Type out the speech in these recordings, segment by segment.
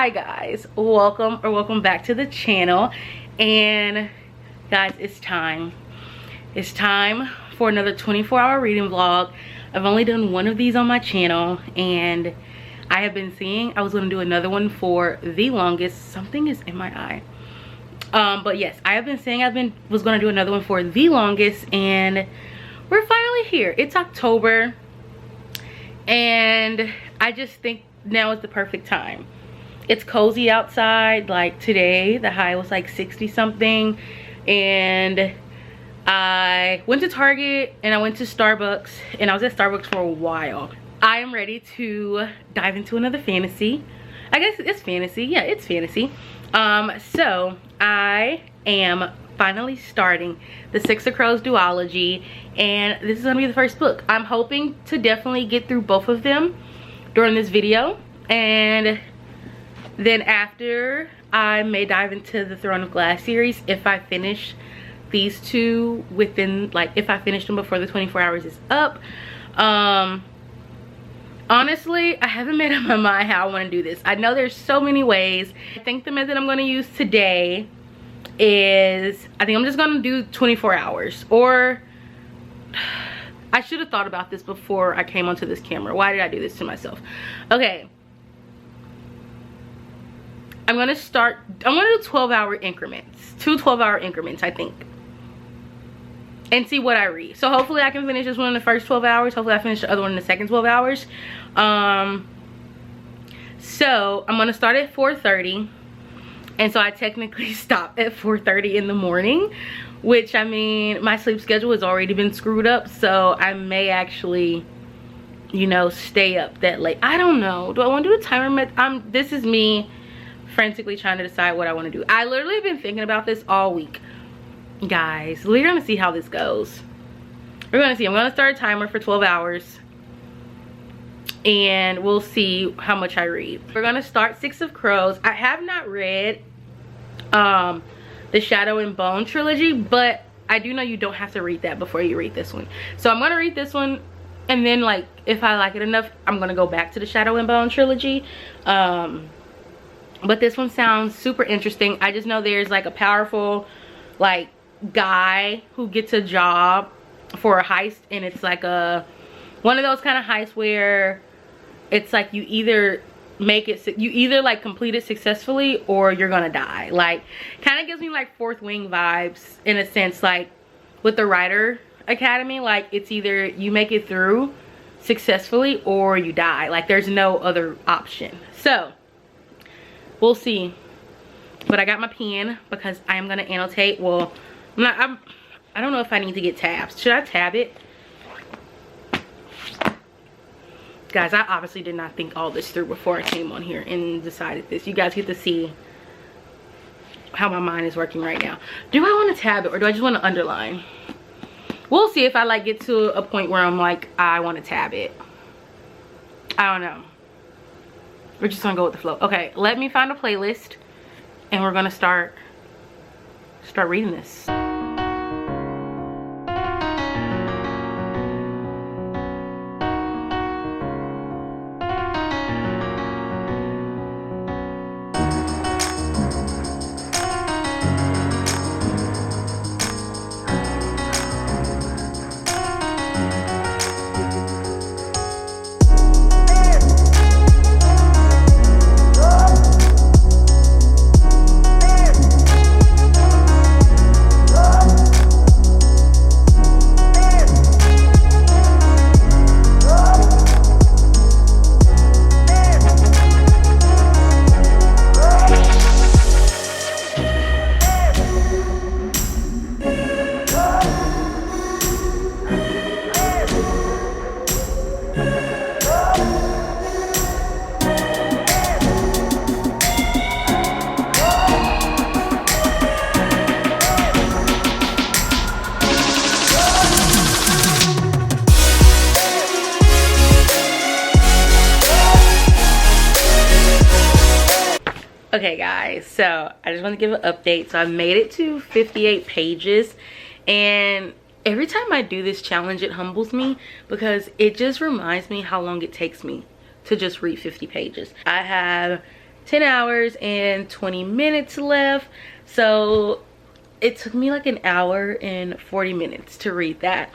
Hi guys, welcome back to the channel. And guys, it's time for another 24-hour reading vlog. I've only done one of these on my channel, and I have been seeing I was going to do another one for the longest. Something is in my eye. But yes, I have been saying was going to do another one for the longest, and we're finally here. It's October, and I just think now is the perfect time. It's cozy outside. Like today, the high was like 60 something, and I went to Target and I went to Starbucks, and I was at Starbucks for a while. I am ready to dive into another fantasy. I guess it's fantasy. Yeah, it's fantasy. So I am finally starting the Six of Crows duology, and this is gonna be the first book. I'm hoping to definitely get through both of them during this video, and then after I may dive into the Throne of Glass series if I finish these two within, like, if I finish them before the 24 hours is up. Honestly, I haven't made up my mind how I want to do this. I know there's so many ways. I think the method I'm going to use today is, I think I'm just going to do 24 hours. Or, I should have thought about this before I came onto this camera. Why did I do this to myself? Okay. I'm going to do 12-hour increments. 2 12-hour increments, I think. And see what I read. So hopefully I can finish this one in the first 12 hours. Hopefully I finish the other one in the second 12 hours. So I'm going to start at 4:30. And so I technically stop at 4:30 in the morning. Which, I mean, my sleep schedule has already been screwed up. So I may actually, you know, stay up that late. I don't know. Do I want to do a timer method? This is me frantically trying to decide what I want to do. I literally have been thinking about this all week. Guys, we're gonna see how this goes. We're gonna see. I'm gonna start a timer for 12 hours, and we'll see how much I read. We're gonna start Six of Crows. I have not read the Shadow and Bone trilogy, but I do know you don't have to read that before you read this one. So I'm gonna read this one, and then, like, if I like it enough, I'm gonna go back to the Shadow and Bone trilogy. But this one sounds super interesting. I just know there's like a powerful, like, guy who gets a job for a heist, and it's like one of those kind of heists where it's like you either like complete it successfully or you're gonna die. Like, kind of gives me like Fourth Wing vibes in a sense, like with the Writer Academy. Like, it's either you make it through successfully or you die. Like, there's no other option. So we'll see. But I got my pen because I am gonna annotate. Well, I don't know if I need to get tabs. Should I tab it? Guys, I obviously did not think all this through before I came on here and decided this. You guys get to see how my mind is working right now. Do I want to tab it, or do I just want to underline? We'll see if I like get to a point where I'm like, I want to tab it. I don't know. We're just gonna go with the flow. Okay, let me find a playlist, and we're gonna start reading this. Okay guys, so I just want to give an update. So I made it to 58 pages, and every time I do this challenge it humbles me because it just reminds me how long it takes me to just read 50 pages. I have 10 hours and 20 minutes left. So it took me like an hour and 40 minutes to read that.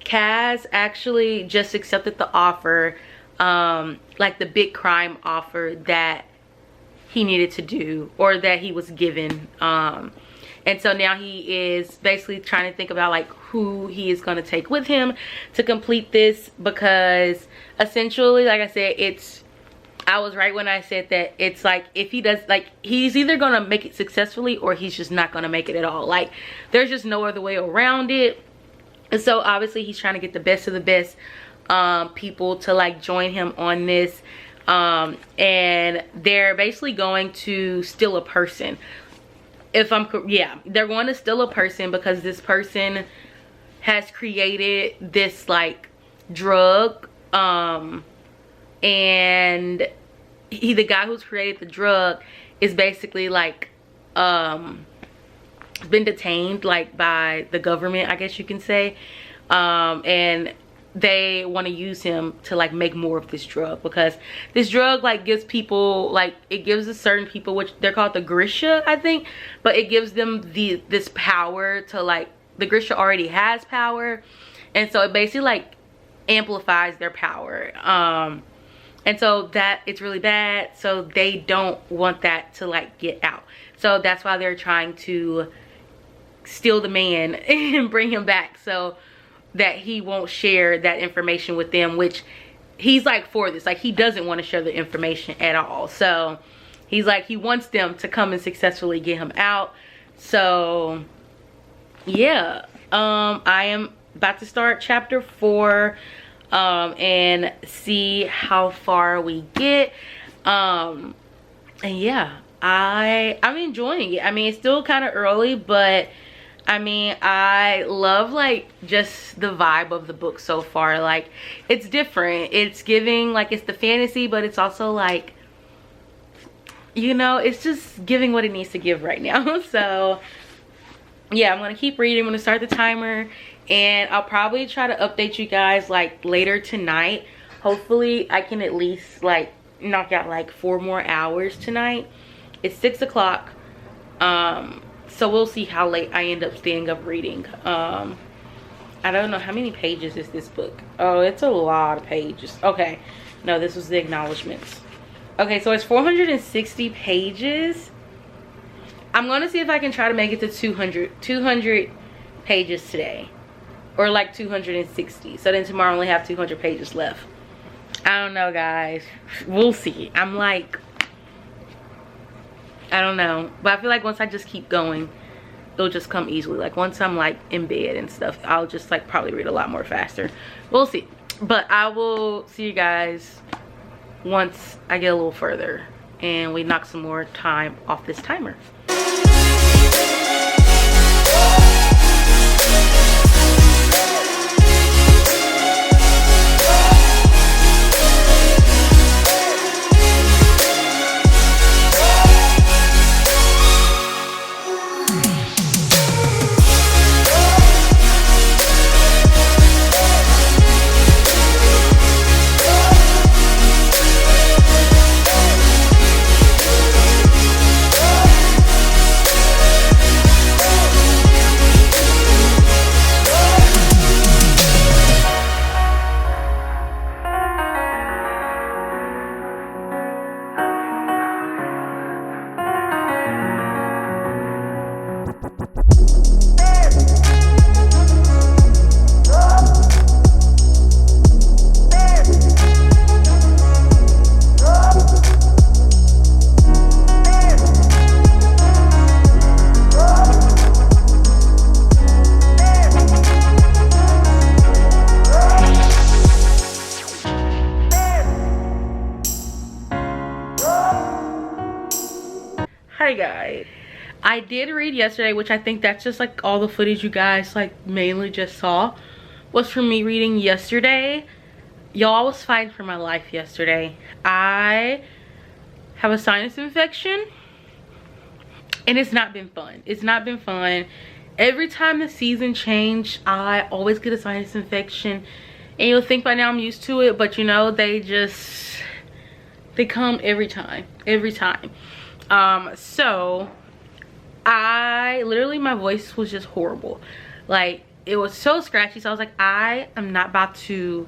Kaz actually just accepted the offer, like the big crime offer that he needed to do, or that he was given. And so now he is basically trying to think about like who he is going to take with him to complete this, because essentially, like I said, I was right when I said that it's like, if he does, like, he's either gonna make it successfully or he's just not gonna make it at all. Like, there's just no other way around it. And so obviously he's trying to get the best of the best people to like join him on this. And they're basically going to steal a person. Yeah, they're going to steal a person because this person has created this like drug, and the guy who's created the drug is basically like been detained like by the government, I guess you can say, and they want to use him to like make more of this drug, because this drug like gives people, like, it gives a certain people, which they're called the Grisha, I think, but it gives them this power to like, the Grisha already has power, and so it basically like amplifies their power. And so that it's really bad, so they don't want that to like get out. So that's why they're trying to steal the man and bring him back so that he won't share that information with them, which he's like for this. Like, he doesn't want to share the information at all. So he's like, he wants them to come and successfully get him out. So yeah, I am about to start chapter 4. And see how far we get. And yeah, I'm enjoying it. I mean, it's still kind of early, but I mean, I love like just the vibe of the book so far. Like, it's different. It's giving, like, it's the fantasy, but it's also like, you know, it's just giving what it needs to give right now. So yeah, I'm gonna keep reading. I'm gonna start the timer, and I'll probably try to update you guys like later tonight. Hopefully I can at least like knock out like 4 more hours tonight. It's 6 o'clock, so we'll see how late I end up staying up reading. I don't know, how many pages is this book? Oh, it's a lot of pages. Okay, no, this was the acknowledgements. Okay, so it's 460 pages. I'm gonna see if I can try to make it to 200 pages today, or like 260. So then tomorrow I only have 200 pages left. I don't know, guys. We'll see. I'm like, I don't know, but I feel like once I just keep going, it'll just come easily. Like, once I'm like in bed and stuff, I'll just like probably read a lot more faster. We'll see. But I will see you guys once I get a little further and we knock some more time off this timer. Hi guys, I did read yesterday, which I think that's just like all the footage you guys like mainly just saw was from me reading yesterday. Y'all, I was fighting for my life yesterday. I have a sinus infection and it's not been fun. It's not been fun. Every time the season change, I always get a sinus infection, and you'll think by now I'm used to it, but you know, they just They come every time, every time. So I literally, my voice was just horrible. Like, it was so scratchy. So I was like, I am not about to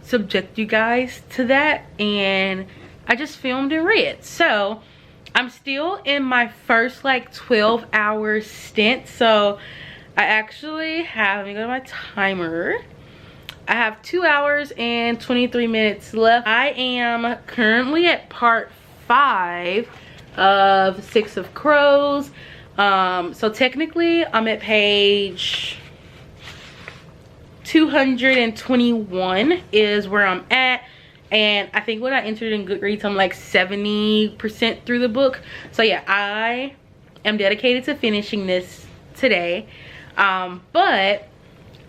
subject you guys to that. And I just filmed and read. So I'm still in my first like 12-hour stint. So I actually have, let me go to my timer. I have 2 hours and 23 minutes left. I am currently at part 5 of 6 of Crows. So technically I'm at page 221 is where I'm at. And I think when I entered in Goodreads, I'm like 70% through the book. So yeah, I am dedicated to finishing this today. But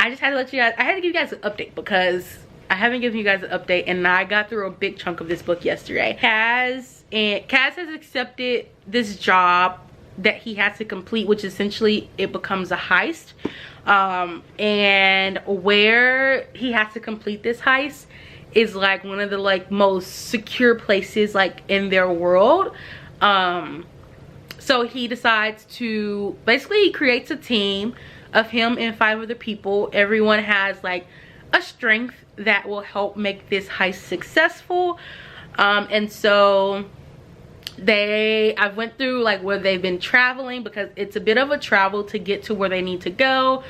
I just had to let you guys, I had to give you guys an update because I haven't given you guys an update, and I got through a big chunk of this book yesterday. Kaz has accepted this job that he has to complete, which essentially it becomes a heist. And where he has to complete this heist is like one of the like most secure places like in their world. So he decides to, basically he creates a team of him and 5 other people. Everyone has like a strength that will help make this heist successful. And so I went through like where they've been traveling, because it's a bit of a travel to get to where they need to go.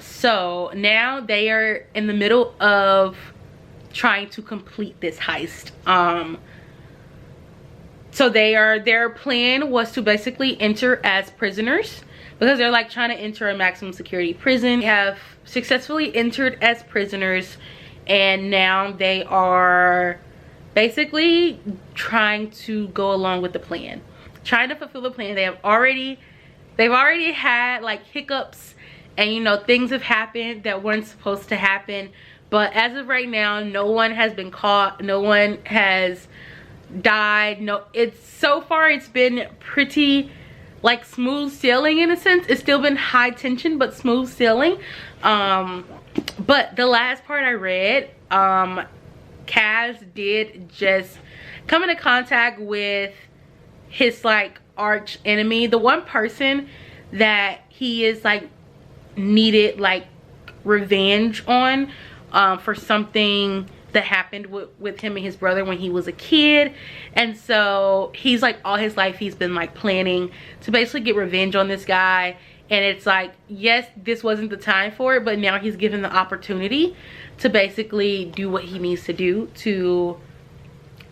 So now they are in the middle of trying to complete this heist. So their plan was to basically enter as prisoners, because they're like trying to enter a maximum security prison. They have successfully entered as prisoners, and now they are basically trying to go along with the plan, trying to fulfill the plan. They've already had like hiccups, and you know, things have happened that weren't supposed to happen. But as of right now, no one has been caught, no one has died. No, so far it's been pretty like smooth sailing in a sense. It's still been high tension, but smooth sailing. But the last part I read, Kaz did just come into contact with his like arch enemy, the one person that he is like needed like revenge on, for something that happened with him and his brother when he was a kid. And so he's like, all his life he's been like planning to basically get revenge on this guy. And it's like, yes, this wasn't the time for it, but now he's given the opportunity to basically do what he needs to do to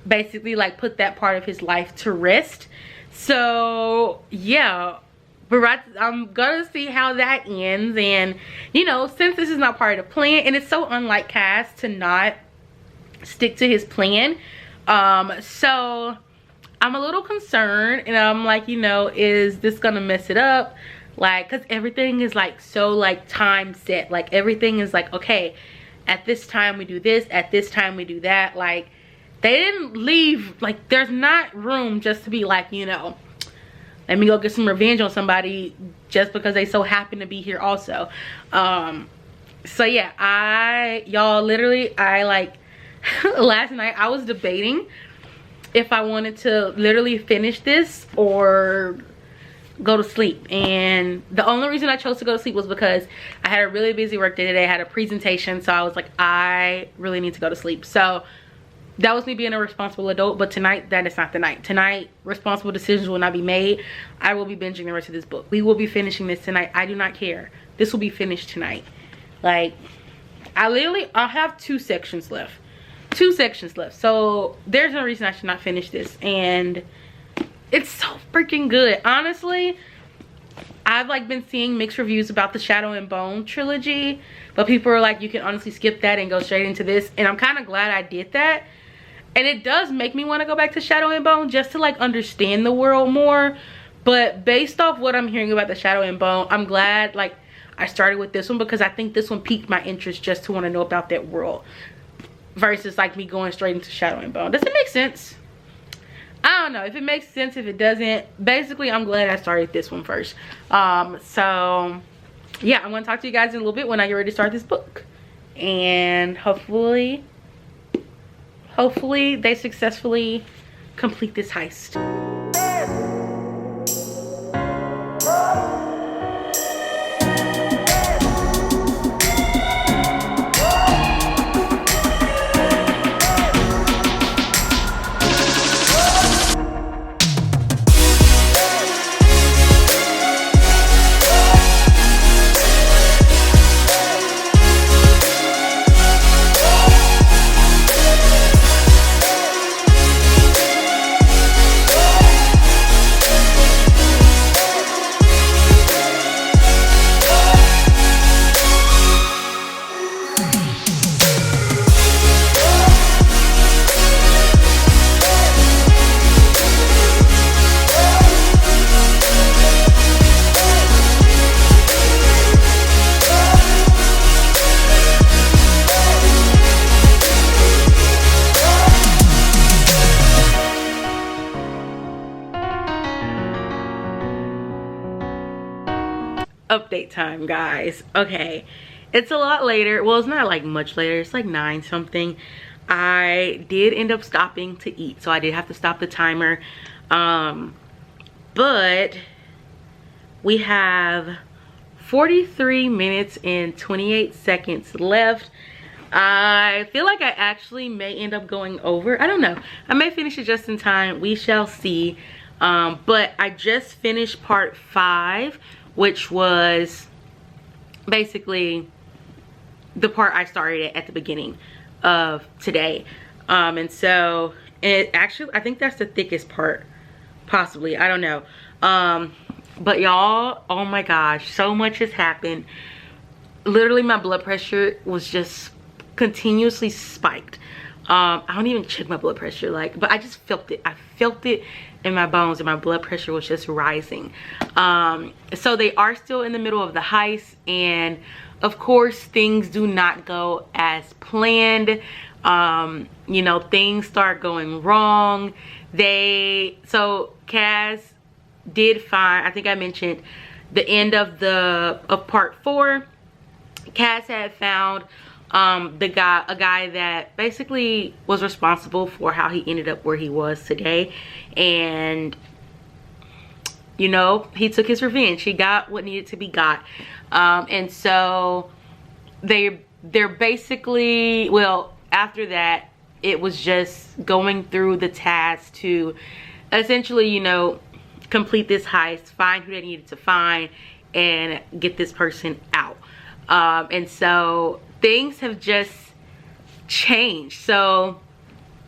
basically like put that part of his life to rest. So yeah, but I'm gonna see how that ends. And you know, since this is not part of the plan, and it's so unlike Cass to not stick to his plan, so I'm a little concerned, and I'm like, you know, is this gonna mess it up? Like, because everything is like so like time set. Like everything is like, okay, at this time we do this, at this time we do that. Like they didn't leave, like there's not room just to be like, you know, let me go get some revenge on somebody just because they so happen to be here also. So yeah, y'all, literally, I like last night I was debating if I wanted to literally finish this or go to sleep. And the only reason I chose to go to sleep was because I had a really busy work day today. I had a presentation, so I was like, I really need to go to sleep. So that was me being a responsible adult. But tonight, that is not the night. Tonight, responsible decisions will not be made. I will be binging the rest of this book. We will be finishing this tonight. I do not care. This will be finished tonight. Like, I have 2 sections left. 2 sections left. So there's no reason I should not finish this. And it's so freaking good. Honestly, I've like been seeing mixed reviews about the Shadow and Bone trilogy, but people are like, you can honestly skip that and go straight into this. And I'm kind of glad I did that. And it does make me want to go back to Shadow and Bone just to like understand the world more. But based off what I'm hearing about the Shadow and Bone, I'm glad like I started with this one, because I think this one piqued my interest just to want to know about that world, versus like me going straight into Shadow and Bone. Does it make sense? I don't know if it makes sense. If it doesn't, basically I'm glad I started this one first. So yeah, I'm gonna talk to you guys in a little bit when I get ready to start this book, and hopefully hopefully they successfully complete this heist. Update time, guys. Okay, it's a lot later. Well, it's not like much later, it's like 9 something. I did end up stopping to eat, so I did have to stop the timer. But we have 43 minutes and 28 seconds left. I feel like I actually may end up going over. I don't know, I may finish it just in time, we shall see. But I just finished part 5, which was basically the part I started at the beginning of today. And so it actually, I think that's the thickest part, possibly, I don't know. But y'all, oh my gosh, so much has happened. Literally my blood pressure was just continuously spiked. I don't even check my blood pressure, like, but I just felt it. I felt it in my bones, and my blood pressure was just rising. So they are still in the middle of the heist, and of course things do not go as planned. You know, things start going wrong. So Kaz did find, I think I mentioned the end of part 4. Kaz had found a guy that basically was responsible for how he ended up where he was today, and you know, he took his revenge. He got what needed to be got. And so they're basically, well, after that it was just going through the task to essentially, you know, complete this heist, find who they needed to find, and get this person out. And so things have just changed. So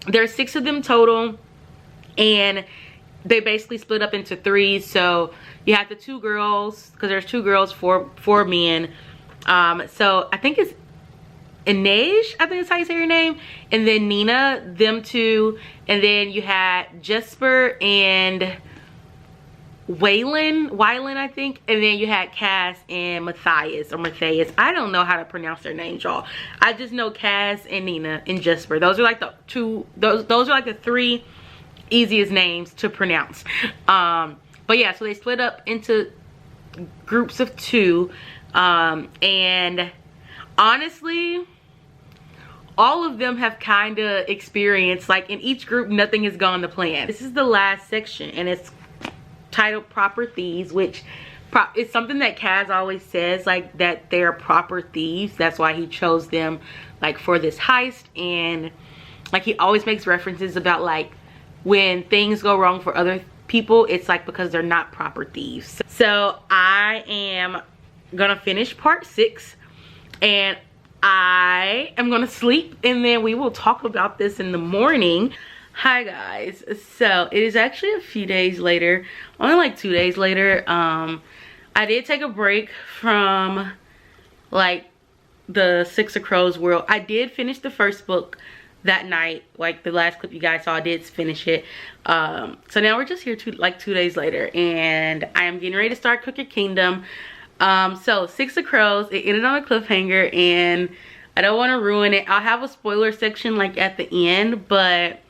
there's 6 of them total, and they basically split up into 3. So you have the 2 girls, because there's 2 girls, 4 men. So I think it's Inej, I think that's how you say your name, and then Nina, them 2, and then you had Jesper and Waylon, I think, and then you had Kaz and Matthias. I don't know how to pronounce their names, y'all. I just know Kaz and Nina and Jesper. Those are like the 2, those are like the 3 easiest names to pronounce. But yeah, so they split up into groups of 2, and honestly, all of them have kind of experienced, like, in each group nothing has gone to plan. This is the last section, and it's titled Proper Thieves, which is something that Kaz always says, like, that they're proper thieves. That's why he chose them, like, for this heist. And like, he always makes references about, like, when things go wrong for other people, it's like because they're not proper thieves. So I am gonna finish part 6, and I am gonna sleep, and then we will talk about this in the morning. Hi guys, so it is actually a few days later, only like 2 days later. I did take a break from like the Six of Crows world. I did finish the first book that night, like the last clip you guys saw. I did finish it. So now we're just here 2 days later, and I am getting ready to start Crooked Kingdom. So Six of Crows, it ended on a cliffhanger, and I don't want to ruin it. I'll have a spoiler section like at the end, but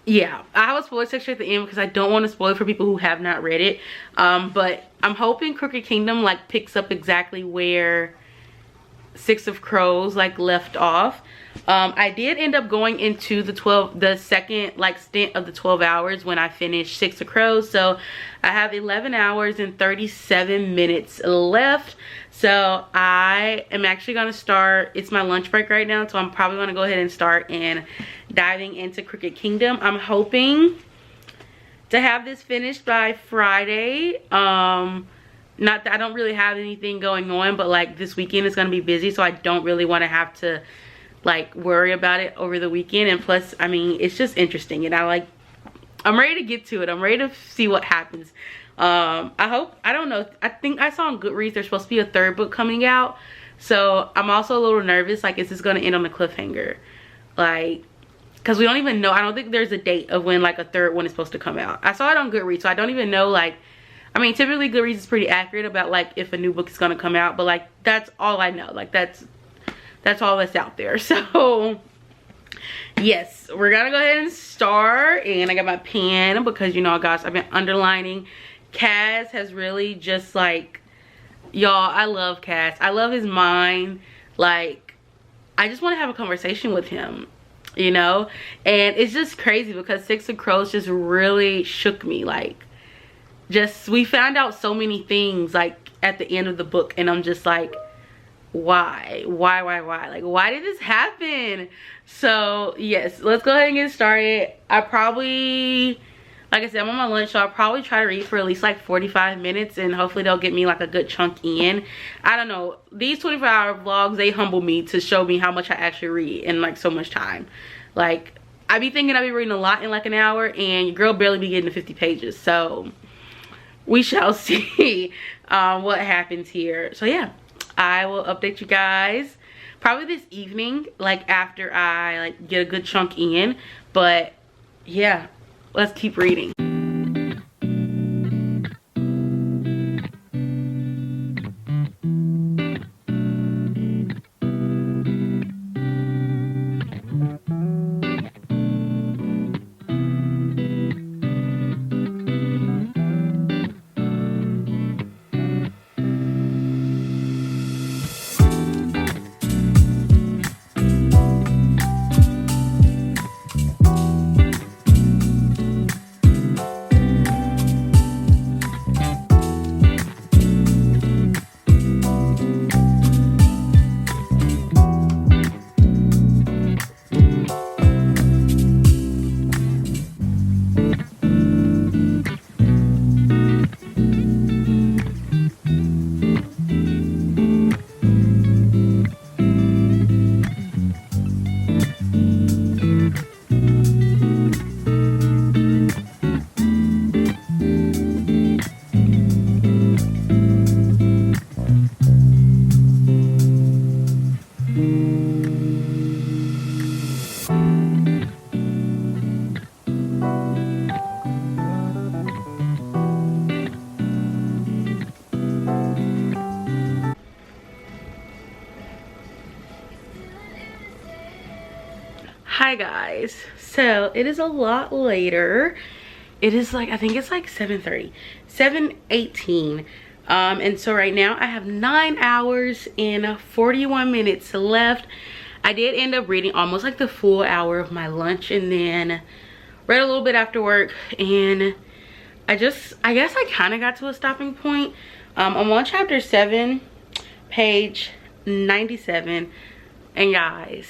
yeah, I have a spoiler section at the end because I don't want to spoil it for people who have not read it. But I'm hoping Crooked Kingdom like picks up exactly where Six of Crows like left off. I did end up going into the second like stint of the 12 hours when I finished Six of Crows. So I have 11 hours and 37 minutes left. So I am actually going to start, it's my lunch break right now, so I'm probably going to go ahead and start and diving into Crooked Kingdom. I'm hoping to have this finished by Friday. Not that I don't really have anything going on, but like this weekend is going to be busy, so I don't really want to have to like worry about it over the weekend. And plus, I mean, it's just interesting, and I'm ready to get to it. I'm ready to see what happens. I don't know, I think I saw on Goodreads there's supposed to be a third book coming out, so I'm also a little nervous, like, is this going to end on a cliffhanger? Like, because we don't even know, I don't think there's a date of when like a third one is supposed to come out. I saw it on Goodreads, so I don't even know, like, I mean, typically Goodreads is pretty accurate about like if a new book is going to come out, but like that's all I know. Like that's all that's out there. So yes, we're gonna go ahead and start. And I got my pen because, you know, guys, I've been underlining. Kaz has really just like, y'all, I love Kaz. I love his mind. Like, I just want to have a conversation with him, you know. And it's just crazy because Six of Crows just really shook me. Like, just, we found out so many things like at the end of the book, and I'm just like, why like, why did this happen? So yes, let's go ahead and get started. I probably, like I said, I'm on my lunch, so I'll probably try to read for at least like 45 minutes, and hopefully they'll get me like a good chunk in. I don't know, these 24-hour vlogs, they humble me to show me how much I actually read in like so much time. Like, I be thinking I be reading a lot in like an hour, and your girl barely be getting to 50 pages. So we shall see what happens here. So yeah, I will update you guys probably this evening, like after I like get a good chunk in. But yeah, let's keep reading. Hi guys, so it is a lot later. It is like, I think it's like 7:30, 7:18, and so right now I have 9 hours and 41 minutes left. I did end up reading almost like the full hour of my lunch, and then read a little bit after work, and I guess I kind of got to a stopping point. I'm on chapter 7, page 97, and guys,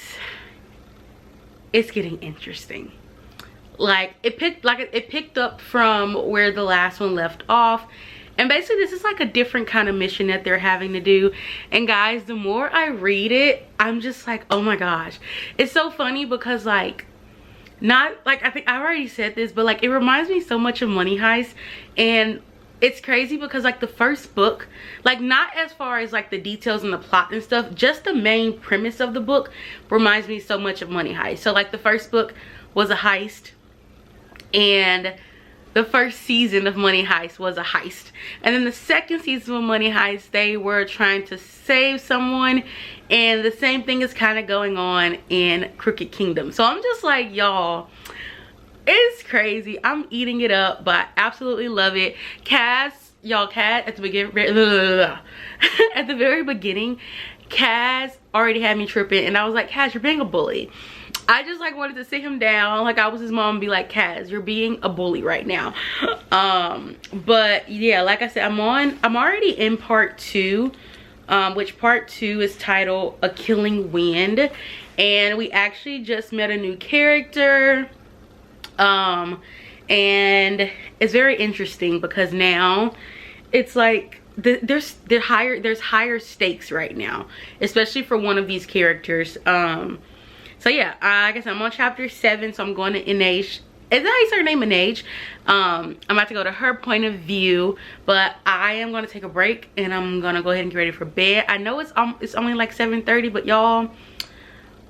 it's getting interesting. Like, it picked up from where the last one left off, and basically this is like a different kind of mission that they're having to do. And guys, the more I read it, I'm just like, oh my gosh, it's so funny because like, not like, I think I already said this, but like, it reminds me so much of Money Heist. And it's crazy because like the first book, like not as far as like the details and the plot and stuff, just the main premise of the book reminds me so much of Money Heist. So like the first book was a heist, and the first season of Money Heist was a heist, and then the second season of Money Heist, they were trying to save someone, and the same thing is kind of going on in Crooked Kingdom. So I'm just like, y'all, it's crazy. I'm eating it up, but I absolutely love it. Cass, y'all, Cat at the beginning, at the very beginning, Kaz already had me tripping, and I was like, Kaz, you're being a bully. I just like wanted to sit him down like I was his mom and be like, Kaz, you're being a bully right now. But yeah, like I said, I'm already in part 2, which part 2 is titled A Killing Wind, and we actually just met a new character, and it's very interesting because now it's like there's higher stakes right now, especially for one of these characters. So yeah, I guess I'm on chapter 7, so I'm going to NH. Is that how you say her name, NH? I'm about to go to her point of view, but I am going to take a break and I'm going to go ahead and get ready for bed. I know it's only like 7:30, but y'all,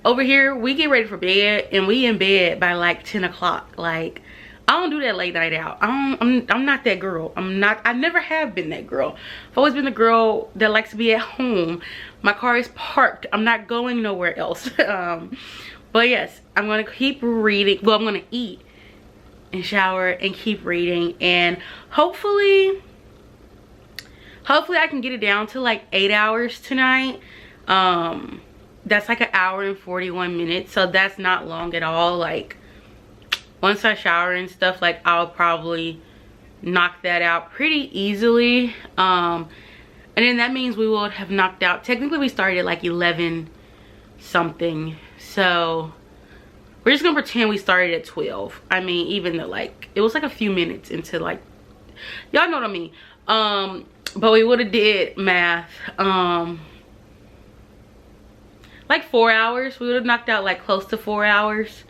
over here we get ready for bed and we in bed by like 10 o'clock. Like, I don't do that late night out. I'm not that girl. I never have been that girl. I've always been the girl that likes to be at home. My car is parked. I'm not going nowhere else. But yes, I'm gonna keep reading. Well, I'm gonna eat and shower and keep reading, and hopefully I can get it down to like 8 hours tonight. That's like 1 hour and 41 minutes, so that's not long at all. Like, once I shower and stuff, like, I'll probably knock that out pretty easily. And then that means we will have knocked out, technically we started at like 11 something, so we're just gonna pretend we started at 12. I mean, even though like it was like a few minutes into, like, y'all know what I mean. But we would have did math, like 4 hours. We would have knocked out like close to 4 hours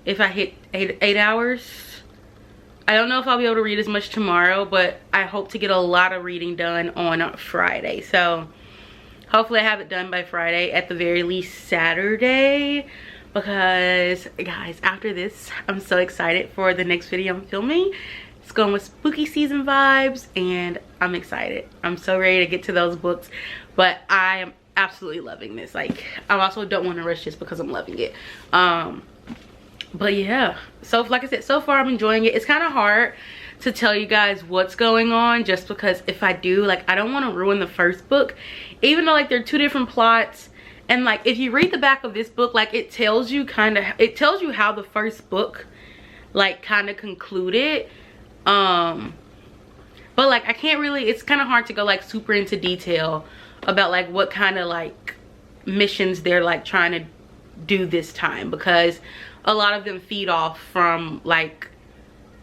if I hit 8 hours. I don't know if I'll be able to read as much tomorrow, but I hope to get a lot of reading done on Friday. So hopefully I have it done by Friday, at the very least Saturday, because guys, after this I'm so excited for the next video I'm filming. It's going with spooky season vibes and I'm excited. I'm so ready to get to those books, but I am absolutely loving this. Like, I also don't want to rush just because I'm loving it. But yeah, so like I said, so far I'm enjoying it. It's kind of hard to tell you guys what's going on, just because if I do, like, I don't want to ruin the first book, even though like they're 2 different plots. And like, if you read the back of this book, like, it tells you how the first book like kind of concluded. But like, I can't really, it's kind of hard to go like super into detail about like what kind of like missions they're like trying to do this time, because a lot of them feed off from like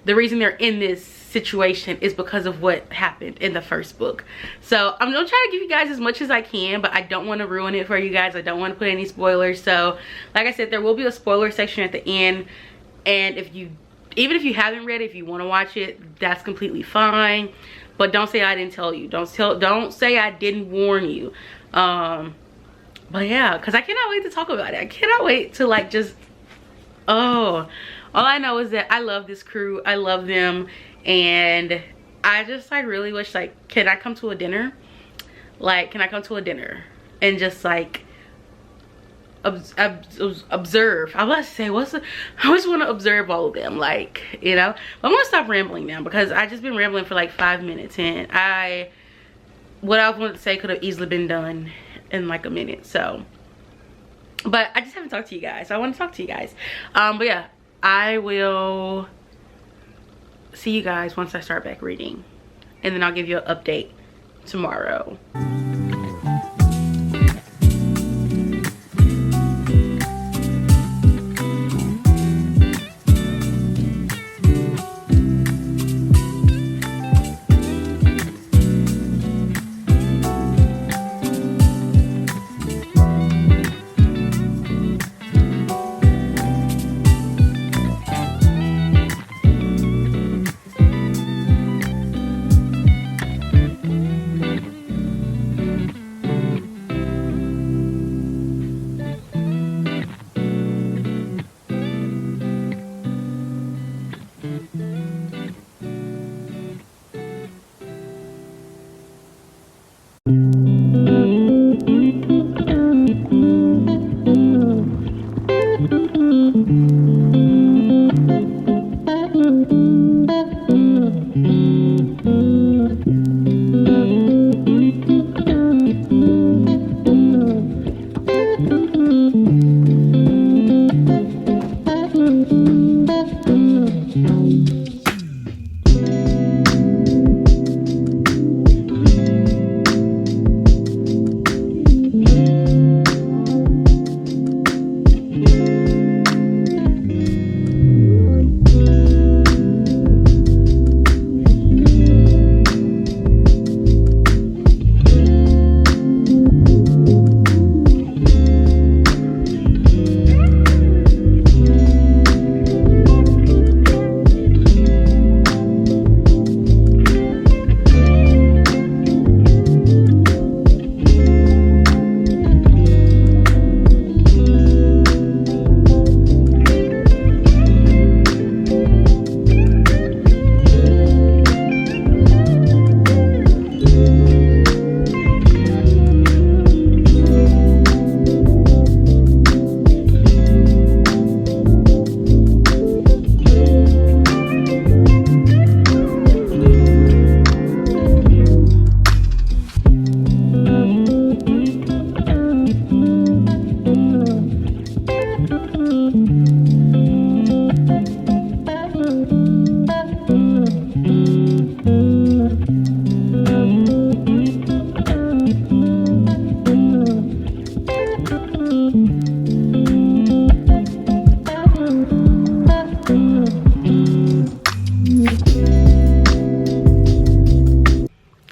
the reason they're in this situation is because of what happened in the first book. So I'm gonna try to give you guys as much as I can, but I don't want to ruin it for you guys. I don't want to put any spoilers. So like I said, there will be a spoiler section at the end, and even if you haven't read it, if you want to watch it, that's completely fine. But don't say I didn't tell you. Don't say I didn't warn you. But yeah, because I cannot wait to talk about it. I cannot wait to like just, oh, all I know is that I love this crew. I love them, and I just like really wish, like, can I come to a dinner? Like, can I come to a dinner and just like observe? I was say, I just want to observe all of them, like, you know. But I'm gonna stop rambling now, because I just been rambling for like 5 minutes, and what I wanted to say could have easily been done in like a minute. So, but I just haven't talked to you guys, so I want to talk to you guys. But yeah, I will see you guys once I start back reading, and then I'll give you an update tomorrow.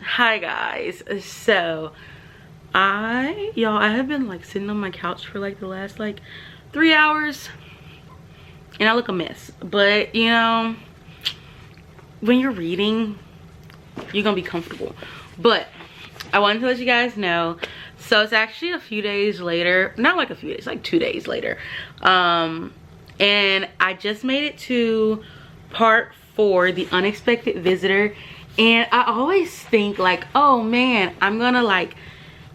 Hi guys, so I have been like sitting on my couch for like the last like 3 hours and I look a mess, but you know, when you're reading you're gonna be comfortable. But I wanted to let you guys know, so it's actually a few days later, not like a few days, like 2 days later, and I just made it to part 4, the unexpected visitor. And I always think like, oh man, I'm gonna like,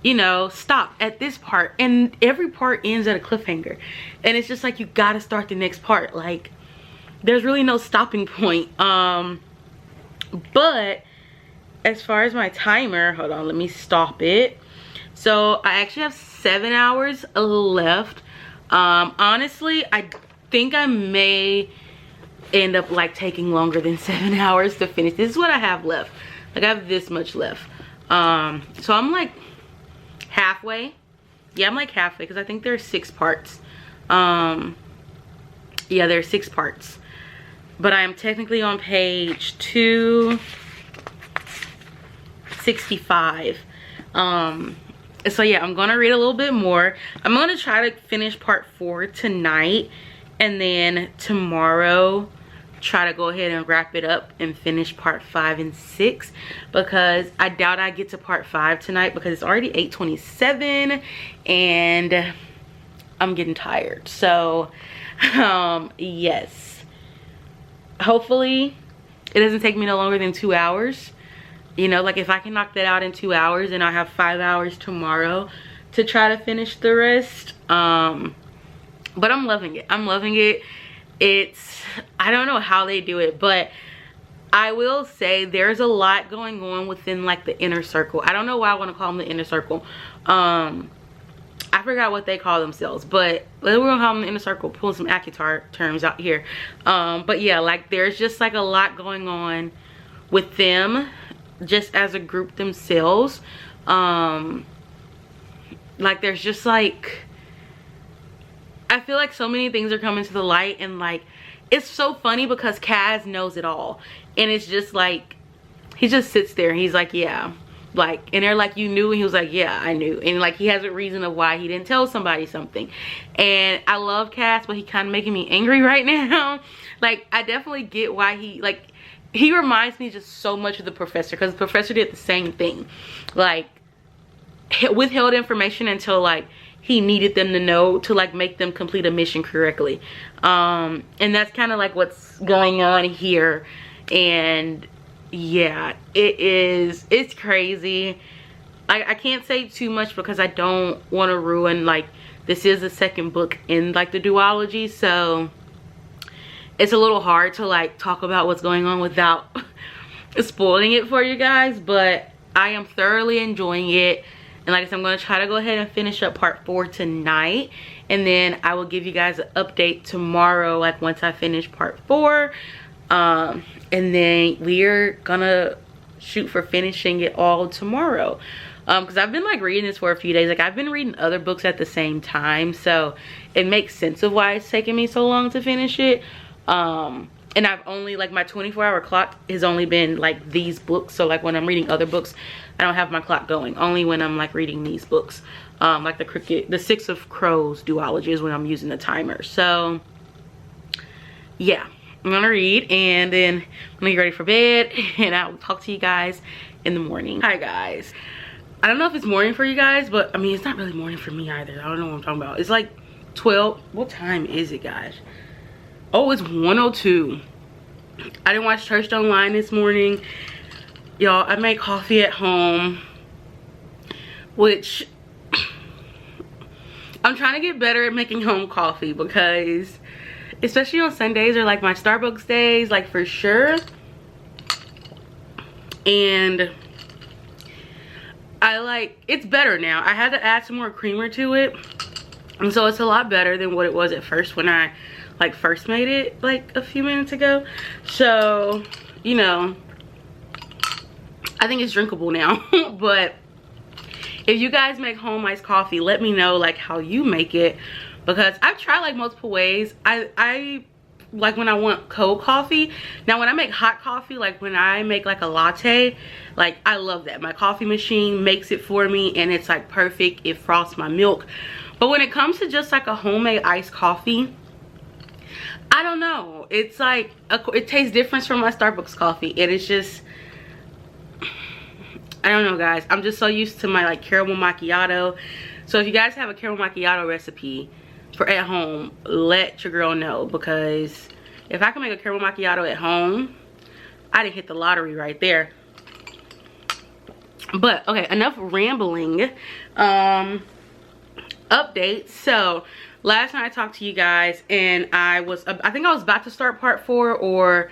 you know, stop at this part, and every part ends at a cliffhanger, and it's just like you gotta start the next part. Like there's really no stopping point. But as far as my timer, hold on, let me stop it. So I actually have 7 hours left. Honestly, I think I may end up like taking longer than 7 hours to finish. This is what I have left. Like I have this much left. So I'm like halfway. Yeah, I'm like halfway because I think there's 6 parts. Yeah, there's 6 parts, but I am technically on page 265. So yeah, I'm gonna read a little bit more. I'm gonna try to finish part 4 tonight, and then tomorrow try to go ahead and wrap it up and finish part 5 and 6, because I doubt I get to part 5 tonight because it's already 8:27 and I'm getting tired. So yes, hopefully it doesn't take me no longer than 2 hours. You know, like if I can knock that out in 2 hours, and I have 5 hours tomorrow to try to finish the rest. But I'm loving it. I'm loving it. It's, I don't know how they do it, but I will say there's a lot going on within like the inner circle. I don't know why I want to call them the inner circle. I forgot what they call themselves, but we're gonna call them the inner circle. Pulling some ACCUTAR terms out here. But yeah, like there's just like a lot going on with them, just as a group themselves. Like there's just like, I feel like so many things are coming to the light, and like it's so funny because Kaz knows it all, and it's just like he just sits there and he's like, yeah, like, and they're like, you knew? And he was like, yeah, I knew. And like he has a reason of why he didn't tell somebody something. And I love Kaz, but he kind of making me angry right now. Like I definitely get why he reminds me just so much of the professor, because the professor did the same thing, like withheld information until like he needed them to know to like make them complete a mission correctly. And that's kind of like what's going on here. And yeah, it's crazy. I can't say too much because I don't want to ruin, like, this is the second book in like the duology, so it's a little hard to like talk about what's going on without spoiling it for you guys. But I am thoroughly enjoying it. And like I said, I'm going to try to go ahead and finish up part 4 tonight. and then I will give you guys an update tomorrow, like once I finish part 4. And then we're gonna shoot for finishing it all tomorrow, because I've been like reading this for a few days. Like I've been reading other books at the same time, so it makes sense of why it's taking me so long to finish it. And I've only, like, my 24-hour clock has only been like these books. So like when I'm reading other books, I don't have my clock going. Only when I'm like reading these books, like the Six of Crows duology is when I'm using the timer. So yeah, I'm gonna read and then I'm gonna get ready for bed, and I will talk to you guys in the morning. Hi guys, I don't know if it's morning for you guys, but I mean it's not really morning for me either. I don't know what I'm talking about. It's like 12. What time is it, guys? Oh, it's 1:02. I didn't watch church online this morning, y'all. I made coffee at home, which I'm trying to get better at making home coffee, because especially on Sundays or like my Starbucks days, like for sure. And I like, it's better now. I had to add some more creamer to it, and so it's a lot better than what it was at first when I like first made it like a few minutes ago. So, you know, I think it's drinkable now. But if you guys make home iced coffee, let me know like how you make it, because I've tried like multiple ways. I like when I want cold coffee. Now when I make hot coffee, like when I make like a latte, like I love that. My coffee machine makes it for me and it's like perfect. It frosts my milk. But when it comes to just like a homemade iced coffee, I don't know. It's like, it tastes different from my Starbucks coffee. And it's just, I don't know guys. I'm just so used to my like caramel macchiato. So if you guys have a caramel macchiato recipe for at home, let your girl know. Because if I can make a caramel macchiato at home, I done hit the lottery right there. But okay, enough rambling. Updates. So last night I talked to you guys, and I think I was about to start part 4 or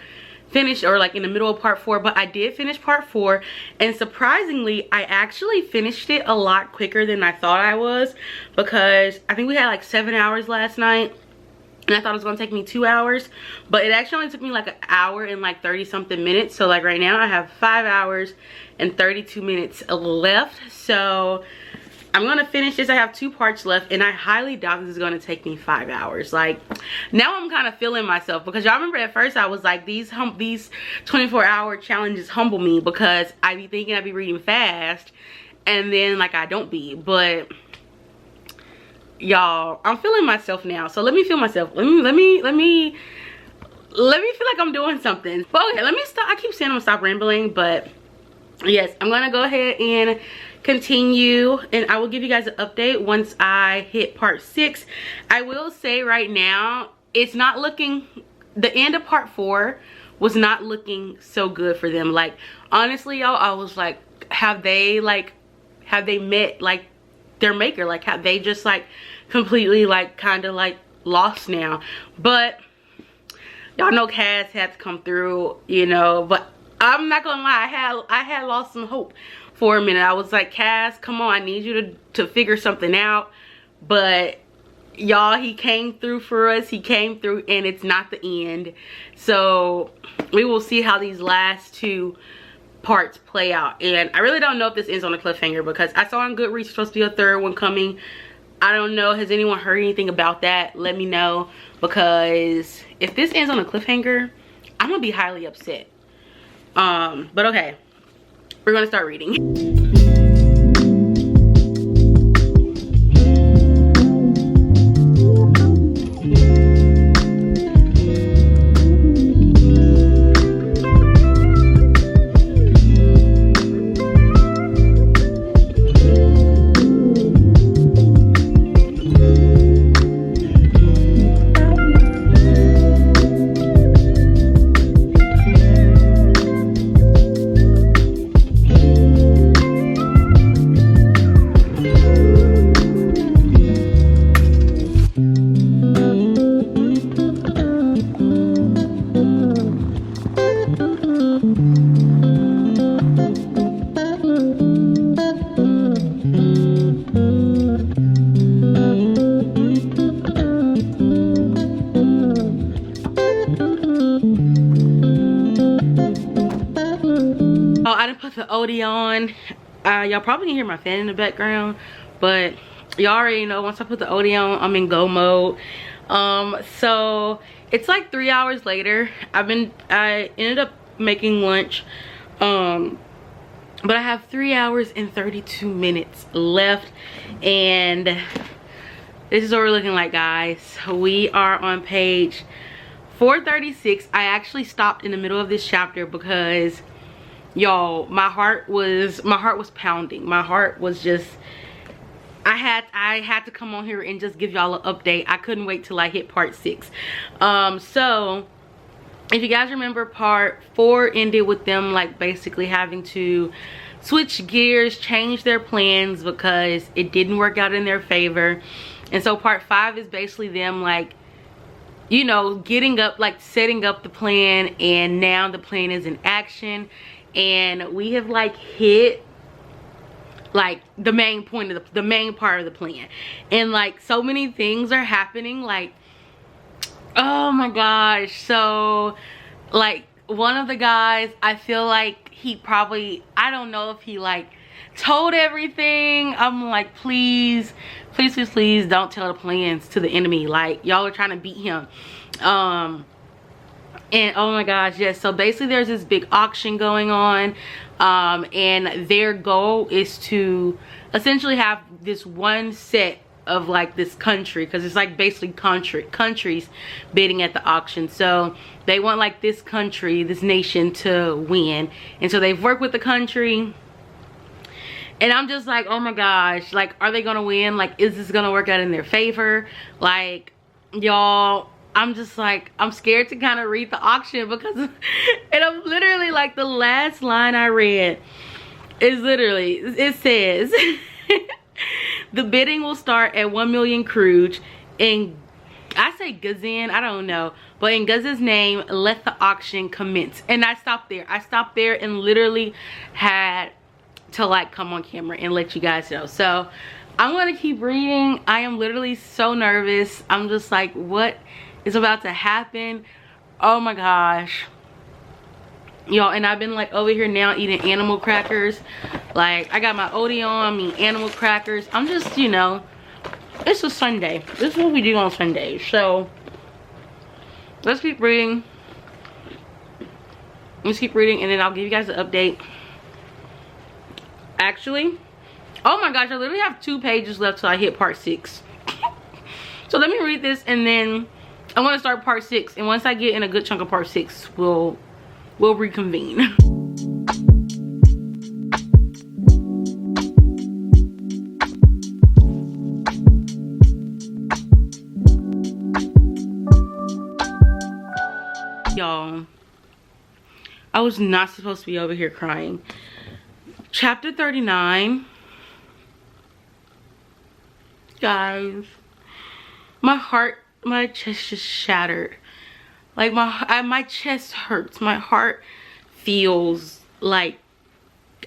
finish, or like in the middle of part 4, but I did finish part 4, and surprisingly I actually finished it a lot quicker than I thought I was, because I think we had like 7 hours last night and I thought it was gonna take me 2 hours, but it actually only took me like an hour and like 30 something minutes. So like right now I have 5 hours and 32 minutes left. So I'm gonna finish this. I have 2 parts left, and I highly doubt this is gonna take me 5 hours. Like now I'm kind of feeling myself, because y'all remember at first I was like, these 24-hour challenges humble me, because I be thinking I be reading fast and then like I don't be. But y'all, I'm feeling myself now. So let me feel myself. Let me feel like I'm doing something. But okay, let me stop. I keep saying I'm gonna stop rambling, but yes, I'm gonna go ahead and continue, and I will give you guys an update once I hit part 6. I will say right now, it's not looking, the end of part 4 was not looking so good for them. Like honestly y'all, I was like, have they met like their maker? Like have they just like completely like kind of like lost now? But y'all know Cass had to come through, you know. But I'm not gonna lie, I had lost some hope for a minute. I was like, Cass, come on, I need you to figure something out. But y'all, he came through for us. He came through, and it's not the end. So we will see how these last 2 parts play out. And I really don't know if this ends on a cliffhanger, because I saw on Goodreads there's supposed to be a 3rd one coming. I don't know. Has anyone heard anything about that? Let me know, because if this ends on a cliffhanger, I'm gonna be highly upset. But okay, we're gonna start reading. Oh, I didn't put the OD on. Y'all probably can hear my fan in the background, but y'all already know once I put the OD on, I'm in go mode. So it's like 3 hours later. I ended up making lunch, but I have 3 hours and 32 minutes left, and this is what we're looking like, guys. We are on page 436. I actually stopped in the middle of this chapter because, y'all, my heart was pounding. My heart was just, I had to come on here and just give y'all an update. I couldn't wait till I hit part 6. So if you guys remember, part 4 ended with them like basically having to switch gears, change their plans because it didn't work out in their favor. And so part 5 is basically them like, you know, getting up, like setting up the plan, and now the plan is in action, and we have like hit like the main point of the main part of the plan, and like so many things are happening, like, oh my gosh. So like one of the guys, I feel like he probably, I don't know if he like told everything. I'm like, please don't tell the plans to the enemy. Like, y'all are trying to beat him. And oh my gosh, yes. So basically there's this big auction going on, and their goal is to essentially have this one set of like this country, because it's like basically countries bidding at the auction. So they want like this country, this nation to win, and so they've worked with the country. And I'm just like, oh my gosh, like, are they gonna win? Like, is this gonna work out in their favor? Like, y'all, I'm just like, I'm scared to kind of read the auction because, and I'm literally like, the last line I read is literally, it says, the bidding will start at 1 million crude, and I say Gazin, I don't know, but in Gaz's name, let the auction commence. And I stopped there. I stopped there and literally had to like come on camera and let you guys know. So I'm gonna keep reading. I am literally so nervous. I'm just like, what is about to happen? Oh my gosh, y'all. And I've been like over here now eating animal crackers. Like, I got my OD on, I'm eating animal crackers. I'm just, you know, it's a Sunday. This is what we do on Sundays. So let's keep reading. Let's keep reading, and then I'll give you guys an update. Actually, oh my gosh, I literally have 2 pages left till I hit part 6. So let me read this, and then I want to start part 6, and once I get in a good chunk of part 6, we'll reconvene. Y'all, I was not supposed to be over here crying. Chapter 39, guys, my chest just shattered. Like, my chest hurts. My heart feels like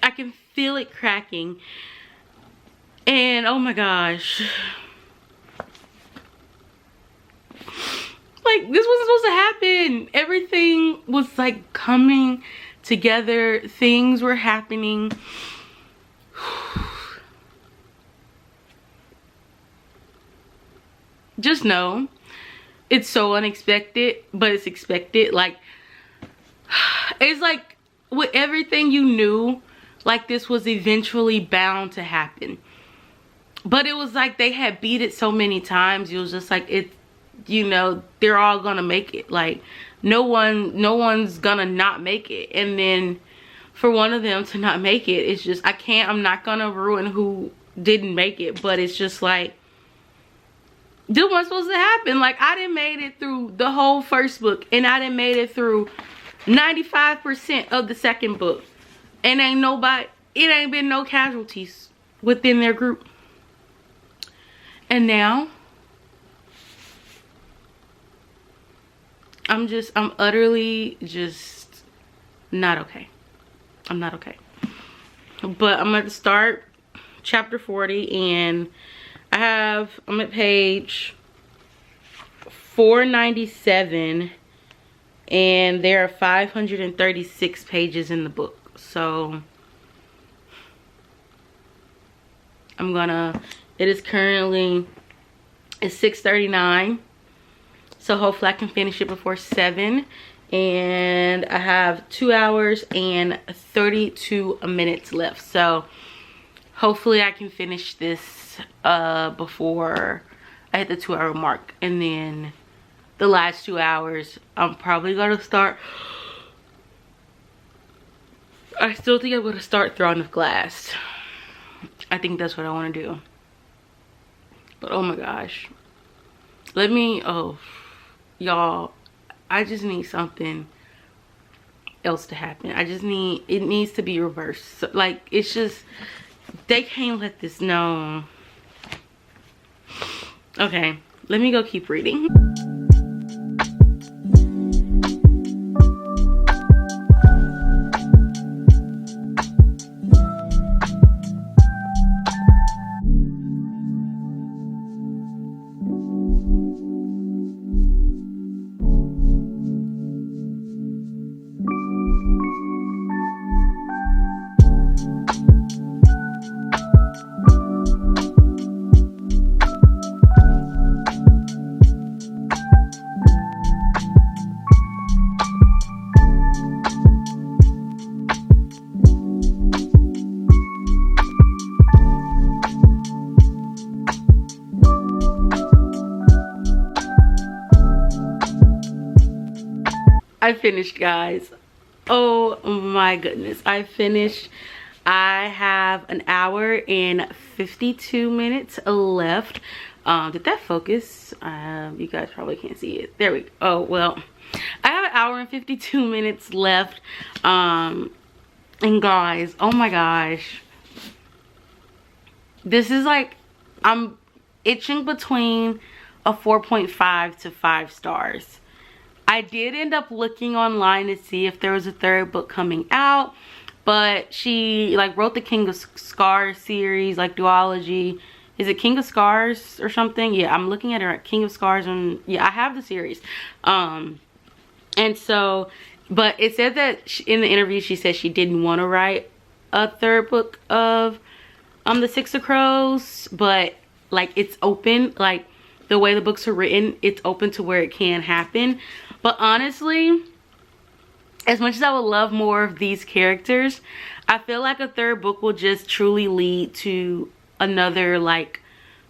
I can feel it cracking. And oh my gosh, like, this wasn't supposed to happen. Everything was like coming together. Things were happening. Just know it's so unexpected, but it's expected. Like, it's like with everything, you knew like this was eventually bound to happen, but it was like they had beat it so many times. It was just like, it, you know, they're all gonna make it. Like, no one's gonna not make it. And then for one of them to not make it, it's just, I'm not gonna ruin who didn't make it, but it's just like, this wasn't supposed to happen. Like, I done made it through the whole first book, and I done made it through 95% of the second book, and it ain't been no casualties within their group. And now I'm utterly just not okay. I'm not okay. But I'm going to start chapter 40, and I'm at page 497, and there are 536 pages in the book. So it is currently, it's 6:39, so hopefully I can finish it before 7. And I have 2 hours and 32 minutes left, so hopefully I can finish this before I hit the 2-hour mark. And then the last 2 hours, I'm probably gonna start, I still think I'm gonna start Throne of Glass. I think that's what I want to do. But oh my gosh, oh y'all, I just need something else to happen. It needs to be reversed. So, like, it's just, they can't let this know. Okay, let me go keep reading. I finished, guys. Oh my goodness, I finished. I have an hour and 52 minutes left. Did that focus? You guys probably can't see it. There we go. Oh well, I have an hour and 52 minutes left. And guys, oh my gosh, this is like, I'm itching between a 4.5 to 5 stars. I did end up looking online to see if there was a 3rd book coming out, but she like wrote the King of Scars series, like duology. Is it King of Scars or something? Yeah, I'm looking at her at King of Scars, and yeah, I have the series. And so, but it said that in the interview she said she didn't want to write a 3rd book of the Six of Crows, but like it's open, like the way the books are written, it's open to where it can happen. But honestly, as much as I would love more of these characters, I feel like a 3rd book will just truly lead to another like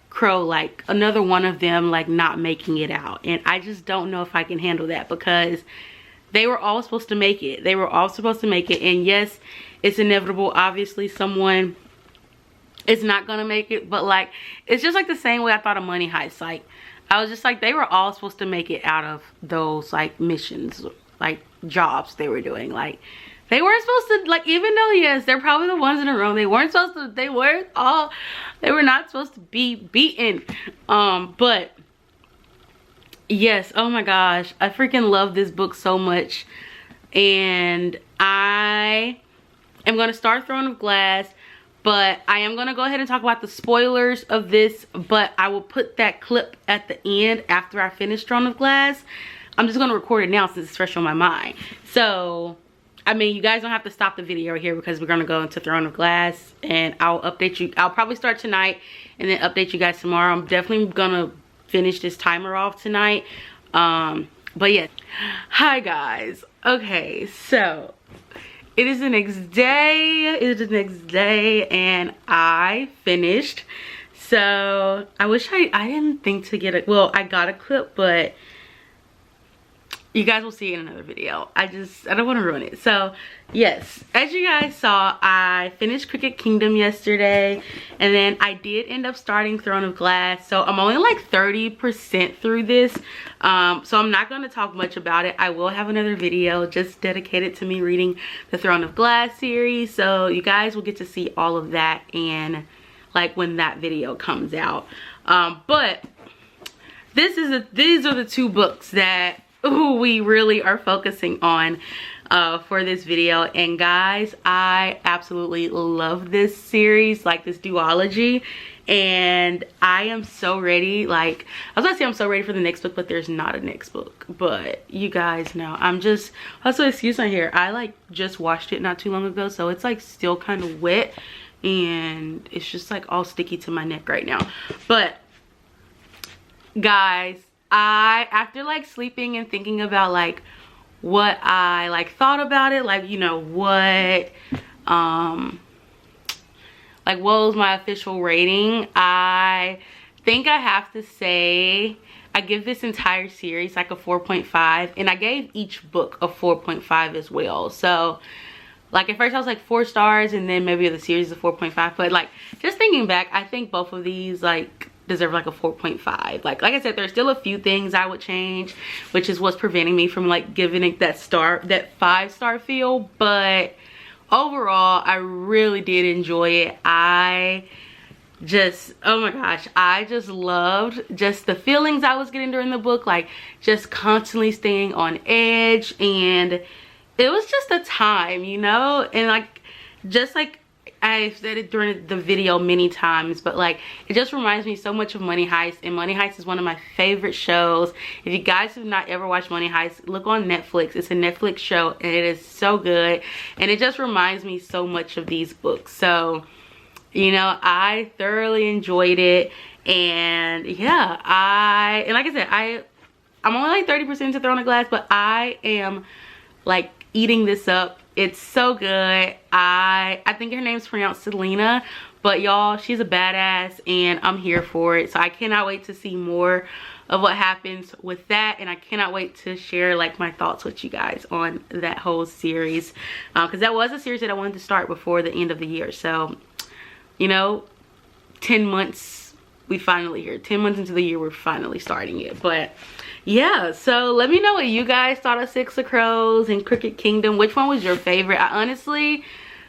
crow, like another one of them like not making it out. And I just don't know if I can handle that, because they were all supposed to make it. They were all supposed to make it. And yes, it's inevitable. Obviously, someone is not gonna make it, but like, it's just like the same way I thought of Money Heist. Like, I was just like, they were all supposed to make it out of those like missions, like jobs they were doing. Like, they weren't supposed to, like, even though yes, they're probably the ones in the room, they weren't supposed to, they were not supposed to be beaten. But yes, oh my gosh, I freaking love this book so much. And I am gonna start Throne of Glass, but I am going to go ahead and talk about the spoilers of this, but I will put that clip at the end after I finish Throne of Glass. I'm just going to record it now since it's fresh on my mind. So, I mean, you guys don't have to stop the video here, because we're going to go into Throne of Glass, and I'll update you. I'll probably start tonight and then update you guys tomorrow. I'm definitely going to finish this timer off tonight. But yeah. Hi guys. Okay, so it is the next day and I finished. So I wish I didn't think to get it. Well, I got a clip, but you guys will see it in another video. I don't want to ruin it. So yes, as you guys saw, I finished Cricket Kingdom yesterday, and then I did end up starting Throne of Glass. So I'm only like 30% through this. So I'm not going to talk much about it. I will have another video just dedicated to me reading the Throne of Glass series. So you guys will get to see all of that, and like when that video comes out. But these are the 2 books that we really are focusing on for this video. And guys, I absolutely love this series, like this duology, and I am so ready. Like, I was gonna say I'm so ready for the next book, but there's not a next book. But you guys know, I'm just, also excuse my hair, I like just washed it not too long ago, so it's like still kind of wet and it's just like all sticky to my neck right now. But guys, after like sleeping and thinking about like what I like thought about it, like, you know, what was my official rating, I think I have to say I give this entire series like a 4.5, and I gave each book a 4.5 as well. So like at first I was like 4 stars, and then maybe the series is a 4.5, but like just thinking back, I think both of these like deserve like a 4.5. Like I said, there's still a few things I would change, which is what's preventing me from like giving it that 5-star feel. But overall, I really did enjoy it. I just, oh my gosh, I just loved just the feelings I was getting during the book, like just constantly staying on edge. And it was just a time, you know, and like just like I've said it during the video many times, but like it just reminds me so much of Money Heist, and Money Heist is one of my favorite shows. If you guys have not ever watched Money Heist, look on Netflix. It's a Netflix show and it is so good, and it just reminds me so much of these books. So, you know, I thoroughly enjoyed it. And yeah, and like I said, I'm only like 30% to Throne of Glass, but I am like eating this up. It's so good. I think her name's pronounced Selena, but y'all, she's a badass and I'm here for it. So I cannot wait to see more of what happens with that, and I cannot wait to share like my thoughts with you guys on that whole series, because that was a series that I wanted to start before the end of the year. So, you know, 10 months, we finally here. 10 months into the year, we're finally starting it. But yeah, so let me know what you guys thought of Six of Crows and Crooked Kingdom. Which one was your favorite? I honestly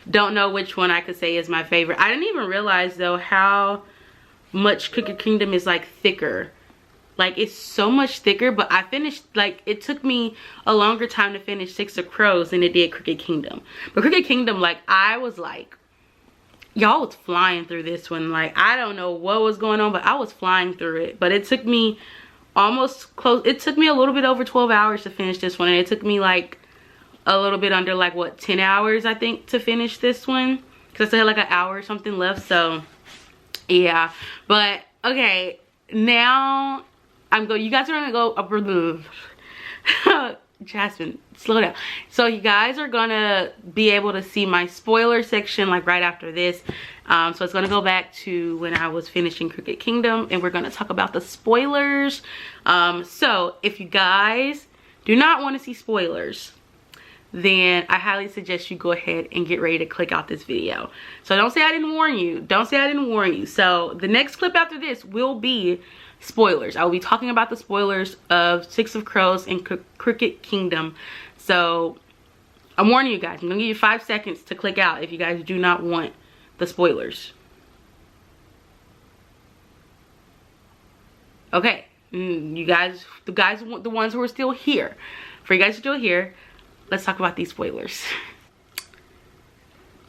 don't know which one I could say is my favorite. I didn't even realize though how much Crooked Kingdom is like thicker. Like it's so much thicker, but I finished, like it took me a longer time to finish Six of Crows than it did Crooked Kingdom. But Crooked Kingdom, like I was like, y'all was flying through this one. Like I don't know what was going on, but I was flying through it. But it took me almost close, it took me a little bit over 12 hours to finish this one, and it took me like a little bit under like what, 10 hours I think to finish this one, because I still had like an hour or something left. So yeah, but okay, now you guys are gonna go up. Jasmine, slow down. So you guys are gonna be able to see my spoiler section like right after this. So it's gonna go back to when I was finishing Crooked Kingdom, and we're gonna talk about the spoilers. So if you guys do not want to see spoilers, then I highly suggest you go ahead and get ready to click out this video. So don't say I didn't warn you. Don't say I didn't warn you. So the next clip after this will be spoilers. I will be talking about the spoilers of Six of Crows and Crooked Kingdom. So I'm warning you guys. I'm gonna give you 5 seconds to click out if you guys do not want the spoilers. Okay, you guys, the ones who are still here, for you guys who are still here, let's talk about these spoilers.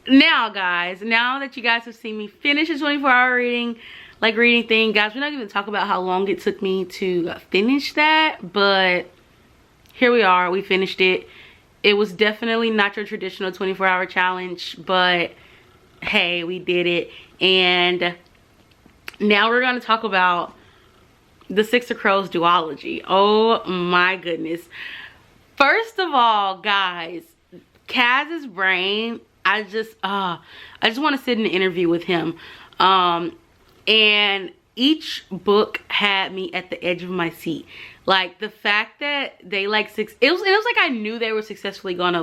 Now guys, now that you guys have seen me finish a 24-hour reading thing, guys, we're not even talk about how long it took me to finish that, but here we are, we finished it. It was definitely not your traditional 24-hour challenge, but hey, we did it. And now we're going to talk about the Six of Crows duology. Oh my goodness. First of all, guys, Kaz's brain, I just want to sit in an interview with him. And each book had me at the edge of my seat. Like the fact that they like it was like I knew they were successfully gonna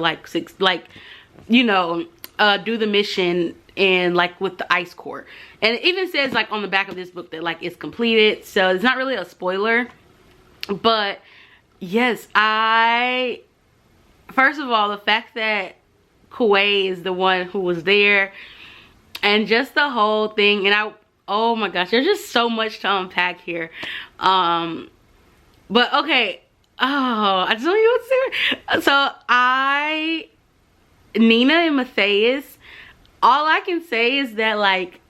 do the mission and like with the ice core. And it even says like on the back of this book that like it's completed, so it's not really a spoiler. But yes, first of all, the fact that Kuwait is the one who was there, and just the whole thing, and oh my gosh, there's just so much to unpack here. But okay, I just don't know what to say. So Nina and Matthias, all I can say is that like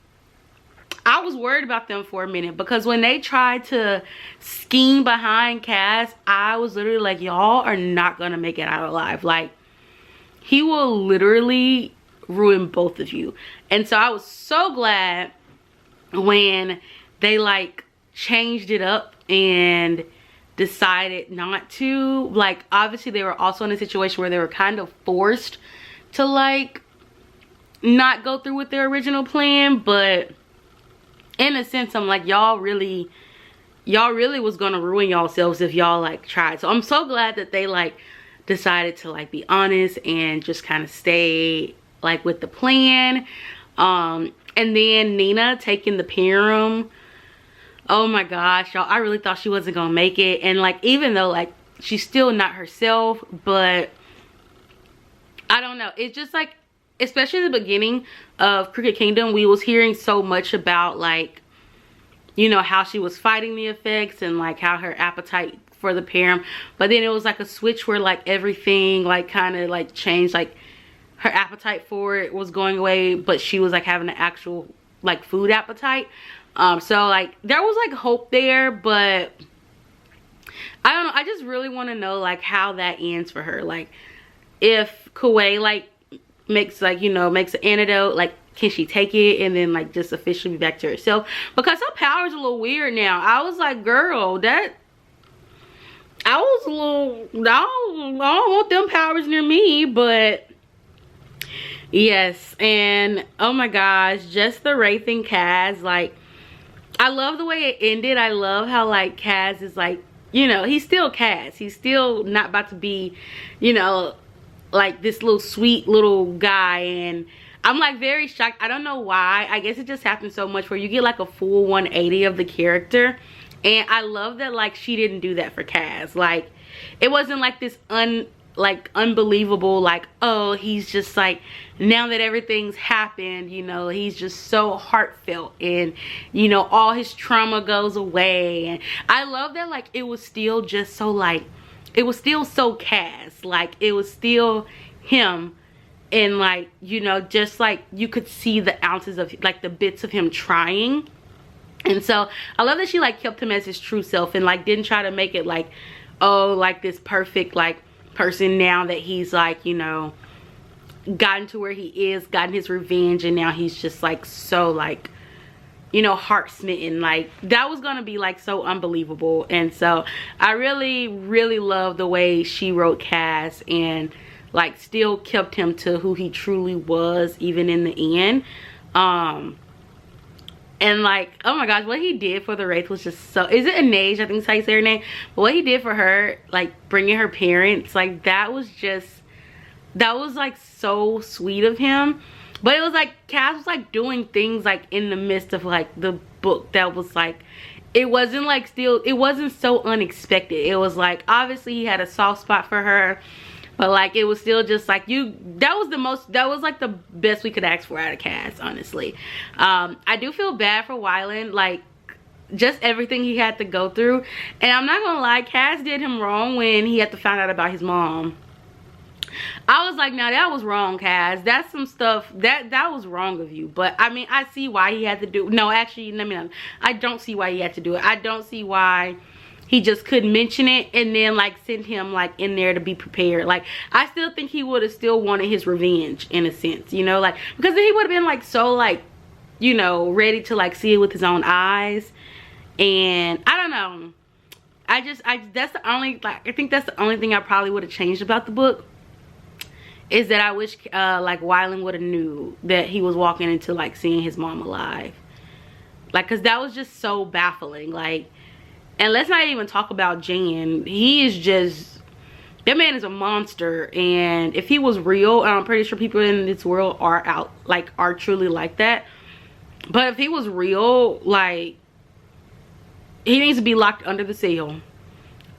I was worried about them for a minute, because when they tried to scheme behind Cass, I was literally like, y'all are not gonna make it out alive. Like, he will literally ruin both of you. And so I was so glad when they like changed it up and decided not to. Like, obviously they were also in a situation where they were kind of forced to like not go through with their original plan, but in a sense I'm like, y'all really was gonna ruin yourselves if y'all like tried. So I'm so glad that they like decided to like be honest and just kind of stay like with the plan. And then Nina taking the Pyram, oh my gosh, y'all, I really thought she wasn't gonna make it. And like, even though like she's still not herself, but I don't know, it's just like, especially in the beginning of Crooked Kingdom, we was hearing so much about like, you know, how she was fighting the effects and like how her appetite for the Pyram, but then it was like a switch where like everything like kind of like changed. Like, her appetite for it was going away, but she was like having an actual like food appetite. So like there was like hope there, but I don't know, I just really want to know like how that ends for her. Like, if Kuwait like makes like, you know, makes an antidote, like can she take it and then like just officially be back to herself? Because her power's a little weird now. I was like, girl, that I was a little, I don't want them powers near me. But yes, and oh my gosh, just the Wraith and Kaz, like I love the way it ended. I love how like Kaz is like, you know, he's still Kaz. He's still not about to be, you know, like this little sweet little guy. And I'm like very shocked. I don't know why. I guess it just happens so much where you get like a full 180 of the character. And I love that like she didn't do that for Kaz. Like, it wasn't like this unbelievable like, oh, he's just like, now that everything's happened, you know, he's just so heartfelt and, you know, all his trauma goes away. And I love that like it was still just so like, it was still so Kaz. Like, it was still him. And like, you know, just like you could see the ounces of like the bits of him trying. And so I love that she like kept him as his true self and like didn't try to make it like, oh, like this perfect like person now that he's like, you know, gotten to where he is, gotten his revenge, and now he's just like so like, you know, heart smitten. Like, that was gonna be like so unbelievable. And so I really love the way she wrote Kaz and like still kept him to who he truly was even in the end. And like, oh my gosh, what he did for the Wraith was just so, is it Anage? I think that's how you say her name. But what he did for her, like bringing her parents, like that was just, that was like so sweet of him. But it was like, Kaz was like doing things like in the midst of like the book that was like, it wasn't like still, it wasn't so unexpected. It was like, obviously he had a soft spot for her, but like it was still just like, that was like the best we could ask for out of Kaz, honestly. I do feel bad for Wyland, like just everything he had to go through. And I'm not gonna lie, Kaz did him wrong when he had to find out about his mom. I was like, now that was wrong, Kaz. That's some stuff that was wrong of you. But I mean, I see why he had to do, no, actually, let me know. I don't see why he had to do it. I don't see why he just couldn't mention it and then like send him like in there to be prepared. Like, I still think he would have still wanted his revenge in a sense, you know, like, because then he would have been like so like, you know, ready to like see it with his own eyes. And I don't know, that's the only, like, I think that's the only thing I probably would have changed about the book, is that I wish like Wyland would have knew that he was walking into like seeing his mom alive. Like, cause that was just so baffling. Like, and let's not even talk about Jan. He is just, that man is a monster. And if he was real, I'm pretty sure people in this world are truly like that. But if he was real, like, he needs to be locked under the cell.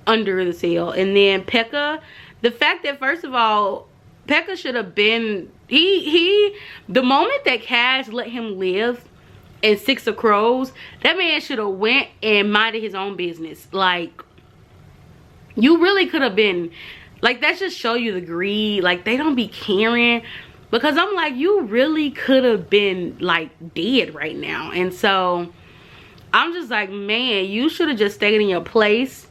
Under the cell. And then Pekka, the fact that first of all, Pekka should have been, the moment that Kaz let him live in Six of Crows, that man should have went and minded his own business. Like, you really could have been, like, that just show you the greed. Like, they don't be caring. because I'm like, you really could have been like dead right now. And so I'm just like, man, you should have just stayed in your place,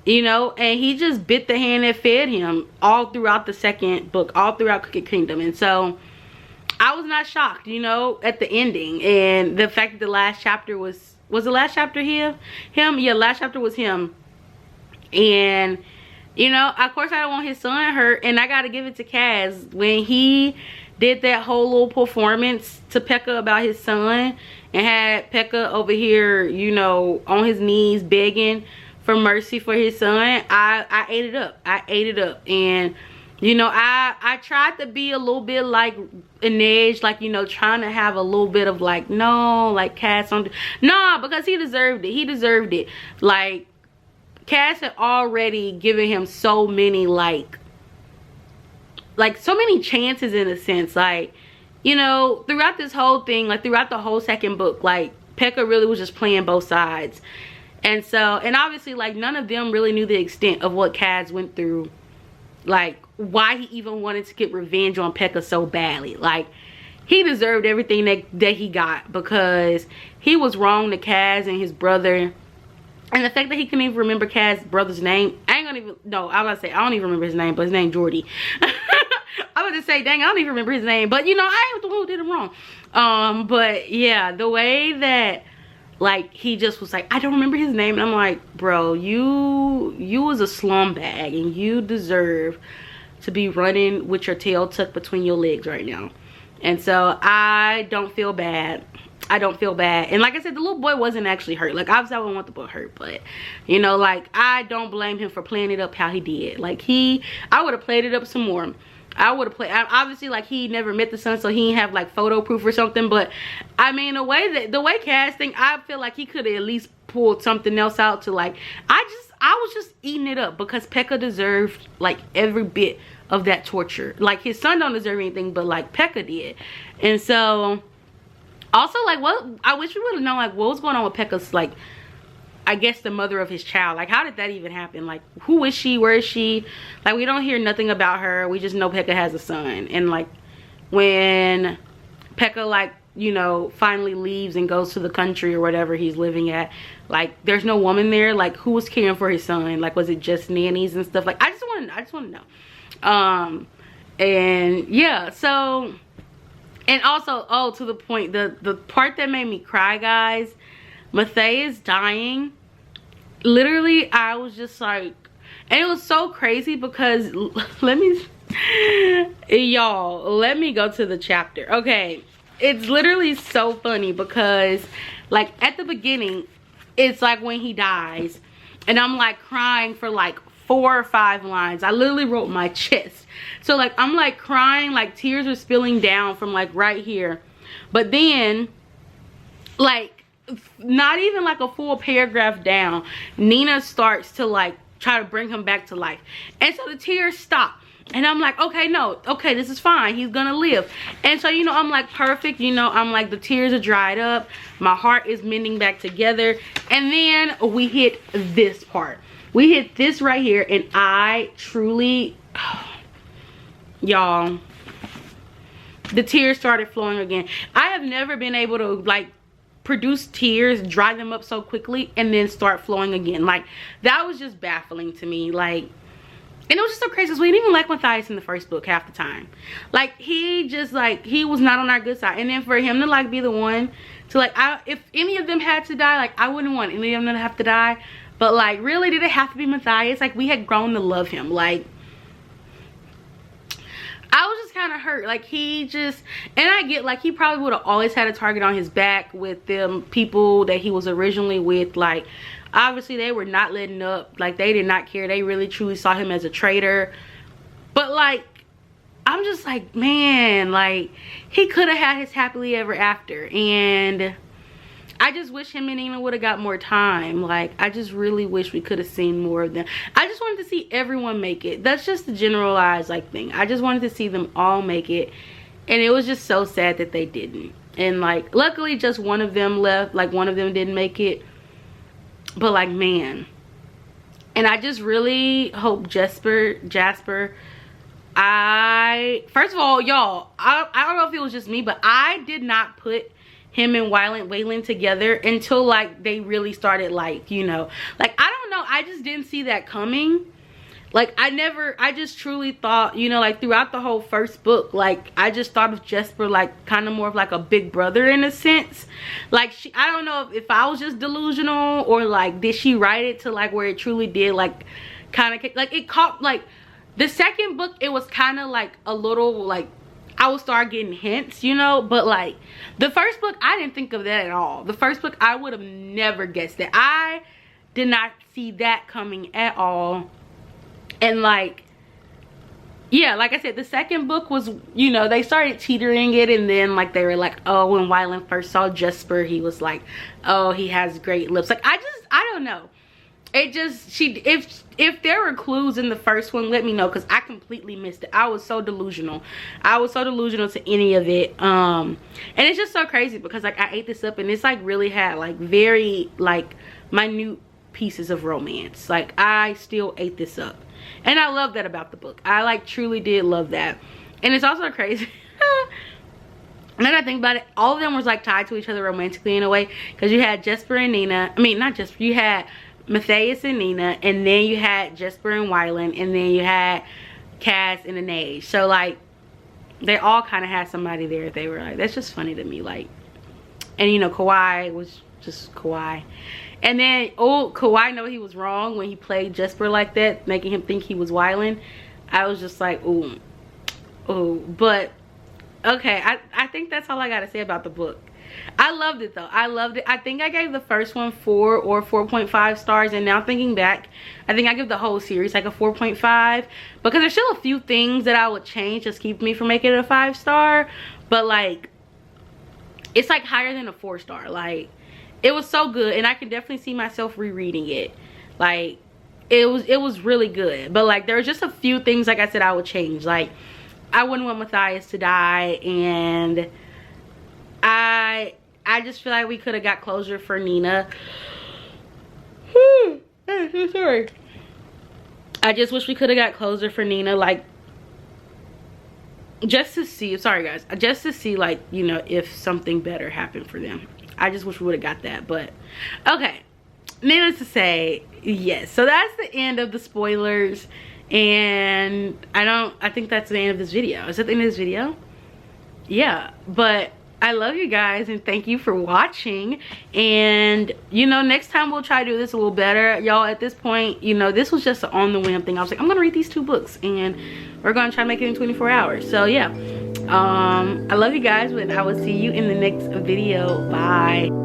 you know. And he just bit the hand that fed him all throughout the second book, all throughout Crooked Kingdom. And so I was not shocked, you know, at the ending. And the fact that the last chapter was the last chapter him? Yeah, last chapter was him. And, you know, of course I don't want his son hurt. And I got to give it to Kaz. When he did that whole little performance to Pekka about his son, and had Pekka over here, you know, on his knees begging for mercy for his son, I ate it up. I ate it up. And, you know, I tried to be a little bit like Inej, like, you know, trying to have a little bit of like, no, like Cass on, no, because he deserved it. He deserved it. Like, Cass had already given him so many like so many chances, in a sense. Like, you know, throughout this whole thing, like throughout the whole second book, like Pekka really was just playing both sides. And so, and obviously like none of them really knew the extent of what Kaz went through, like why he even wanted to get revenge on Pekka so badly. Like, he deserved everything that he got, because he was wrong to Kaz and his brother. And the fact that he couldn't even remember Kaz's brother's name, I ain't gonna even, no, I was about to say, I don't even remember his name, but his name Jordy. I was to say, dang, I don't even remember his name, but you know, I ain't the one who did him wrong. But yeah, the way that like he just was like, I don't remember his name, and I'm like, bro, you was a slum bag, and you deserve to be running with your tail tucked between your legs right now. And so I don't feel bad. I don't feel bad. And like I said, the little boy wasn't actually hurt. Like, obviously I wouldn't want the boy hurt, but you know, like, I don't blame him for playing it up how he did. Like, I would have played it up some more. I would have played, obviously, like, he never met the son, so he didn't have like photo proof or something. But I mean, the way casting, I feel like he could have at least pulled something else out to like, I was just eating it up, because Pekka deserved like every bit of that torture. Like, his son don't deserve anything, but like Pekka did. And so also, like, what I wish we would have known, like, what was going on with Pekka's, like, I guess the mother of his child. Like, how did that even happen? Like, who is she? Where is she? Like, we don't hear nothing about her. We just know Pekka has a son. And like, when Pekka, like, you know, finally leaves and goes to the country or whatever he's living at, like, there's no woman there. Like, who was caring for his son? Like, was it just nannies and stuff? Like, I just want to know. And yeah, so, and also, oh, to the point, the part that made me cry, guys, Matthias dying, literally, I was just like, and it was so crazy, because y'all, let me go to the chapter. Okay, it's literally so funny, because like at the beginning, it's like when he dies, and I'm like crying for like 4 or 5 lines. I literally wrote my chest. So like, I'm like crying, like tears are spilling down from like right here. But then, like, not even like a full paragraph down, Nina starts to like try to bring him back to life. And so the tears stop. And I'm like, okay, no, okay, this is fine. He's gonna live. And so, you know, I'm like, perfect. You know, I'm like, the tears are dried up. My heart is mending back together. And then we hit this part. We hit this right here. And I truly, y'all, the tears started flowing again. I have never been able to like produce tears, dry them up so quickly, and then start flowing again. Like, that was just baffling to me. Like, and it was just so crazy, because we didn't even like Matthias in the first book half the time. Like, he just, like, he was not on our good side. And then for him to, like, be the one to, like, if any of them had to die, like, I wouldn't want any of them to have to die. But, like, really, did it have to be Matthias? Like, we had grown to love him. Like, I was just kind of hurt. Like, he just, and I get, like, he probably would have always had a target on his back with them people that he was originally with. Like, obviously they were not letting up. Like, they did not care. They really truly saw him as a traitor. But like, I'm just like, man, like, he could have had his happily ever after. And I just wish him and Nina would have got more time. Like, I just really wish we could have seen more of them. I just wanted to see everyone make it. That's just the generalized like thing. I just wanted to see them all make it. And it was just so sad that they didn't. And like, luckily just one of them left. Like, one of them didn't make it. But like, man, and I just really hope Jasper, I first of all, y'all, I don't know if it was just me, but I did not put him and Waylon together until like they really started, like, you know, like, I don't know, I just didn't see that coming. Like, I just truly thought, you know, like throughout the whole first book, like I just thought of Jesper like kind of more of like a big brother in a sense. Like, I don't know if I was just delusional, or like did she write it to like where it truly did like kind of like it caught, like the second book, it was kind of like a little like I would start getting hints, you know, but like the first book, I didn't think of that at all. The first book, I would have never guessed that. I did not see that coming at all. And like, yeah, like I said, the second book was, you know, they started teetering it, and then like they were like, oh, when Waylon first saw Jesper, he was like, oh, he has great lips. Like, I don't know. It just, if there were clues in the first one, let me know, because I completely missed it. I was so delusional. I was so delusional to any of it. And it's just so crazy because like I ate this up, and it's like really had like very like minute pieces of romance. Like, I still ate this up. And I love that about the book. I like truly did love that. And it's also crazy. And then I think about it, all of them was like tied to each other romantically in a way. Because you had Jesper and Nina. I mean, not Jesper. You had Matthias and Nina. And then you had Jesper and Waylon. And then you had Cass and Anais. So like, they all kind of had somebody there. They were like, that's just funny to me. Like, and you know, Kawhi was just Kawhi. And then, oh, Kawhi know he was wrong when he played Jesper like that, making him think he was Waylon. I was just like, ooh. But, okay, I think that's all I got to say about the book. I loved it, though. I loved it. I think I gave the first one 4 or 4.5 stars. And now thinking back, I think I give the whole series like a 4.5. Because there's still a few things that I would change just keep me from making it a 5-star. But, like, it's like higher than a 4-star. Like, it was so good, and I can definitely see myself rereading it. Like, it was really good. But like, there were just a few things, like I said, I would change. Like, I wouldn't want Matthias to die, and I just feel like we could have got closure for Nina. I'm so sorry. I just wish we could have got closure for Nina, like, just to see, sorry guys, just to see, like, you know, if something better happened for them. I just wish we would have got that. But okay, needless to say, yes, so that's the end of the spoilers. And I think that's the end of this video. Is that the end of this video? Yeah, but I love you guys, and thank you for watching. And you know, next time we'll try to do this a little better, y'all. At this point, you know, this was just an on the whim thing. I was like, I'm gonna read these 2 books, and we're gonna try to make it in 24 hours. So yeah, I love you guys, and I will see you in the next video. Bye.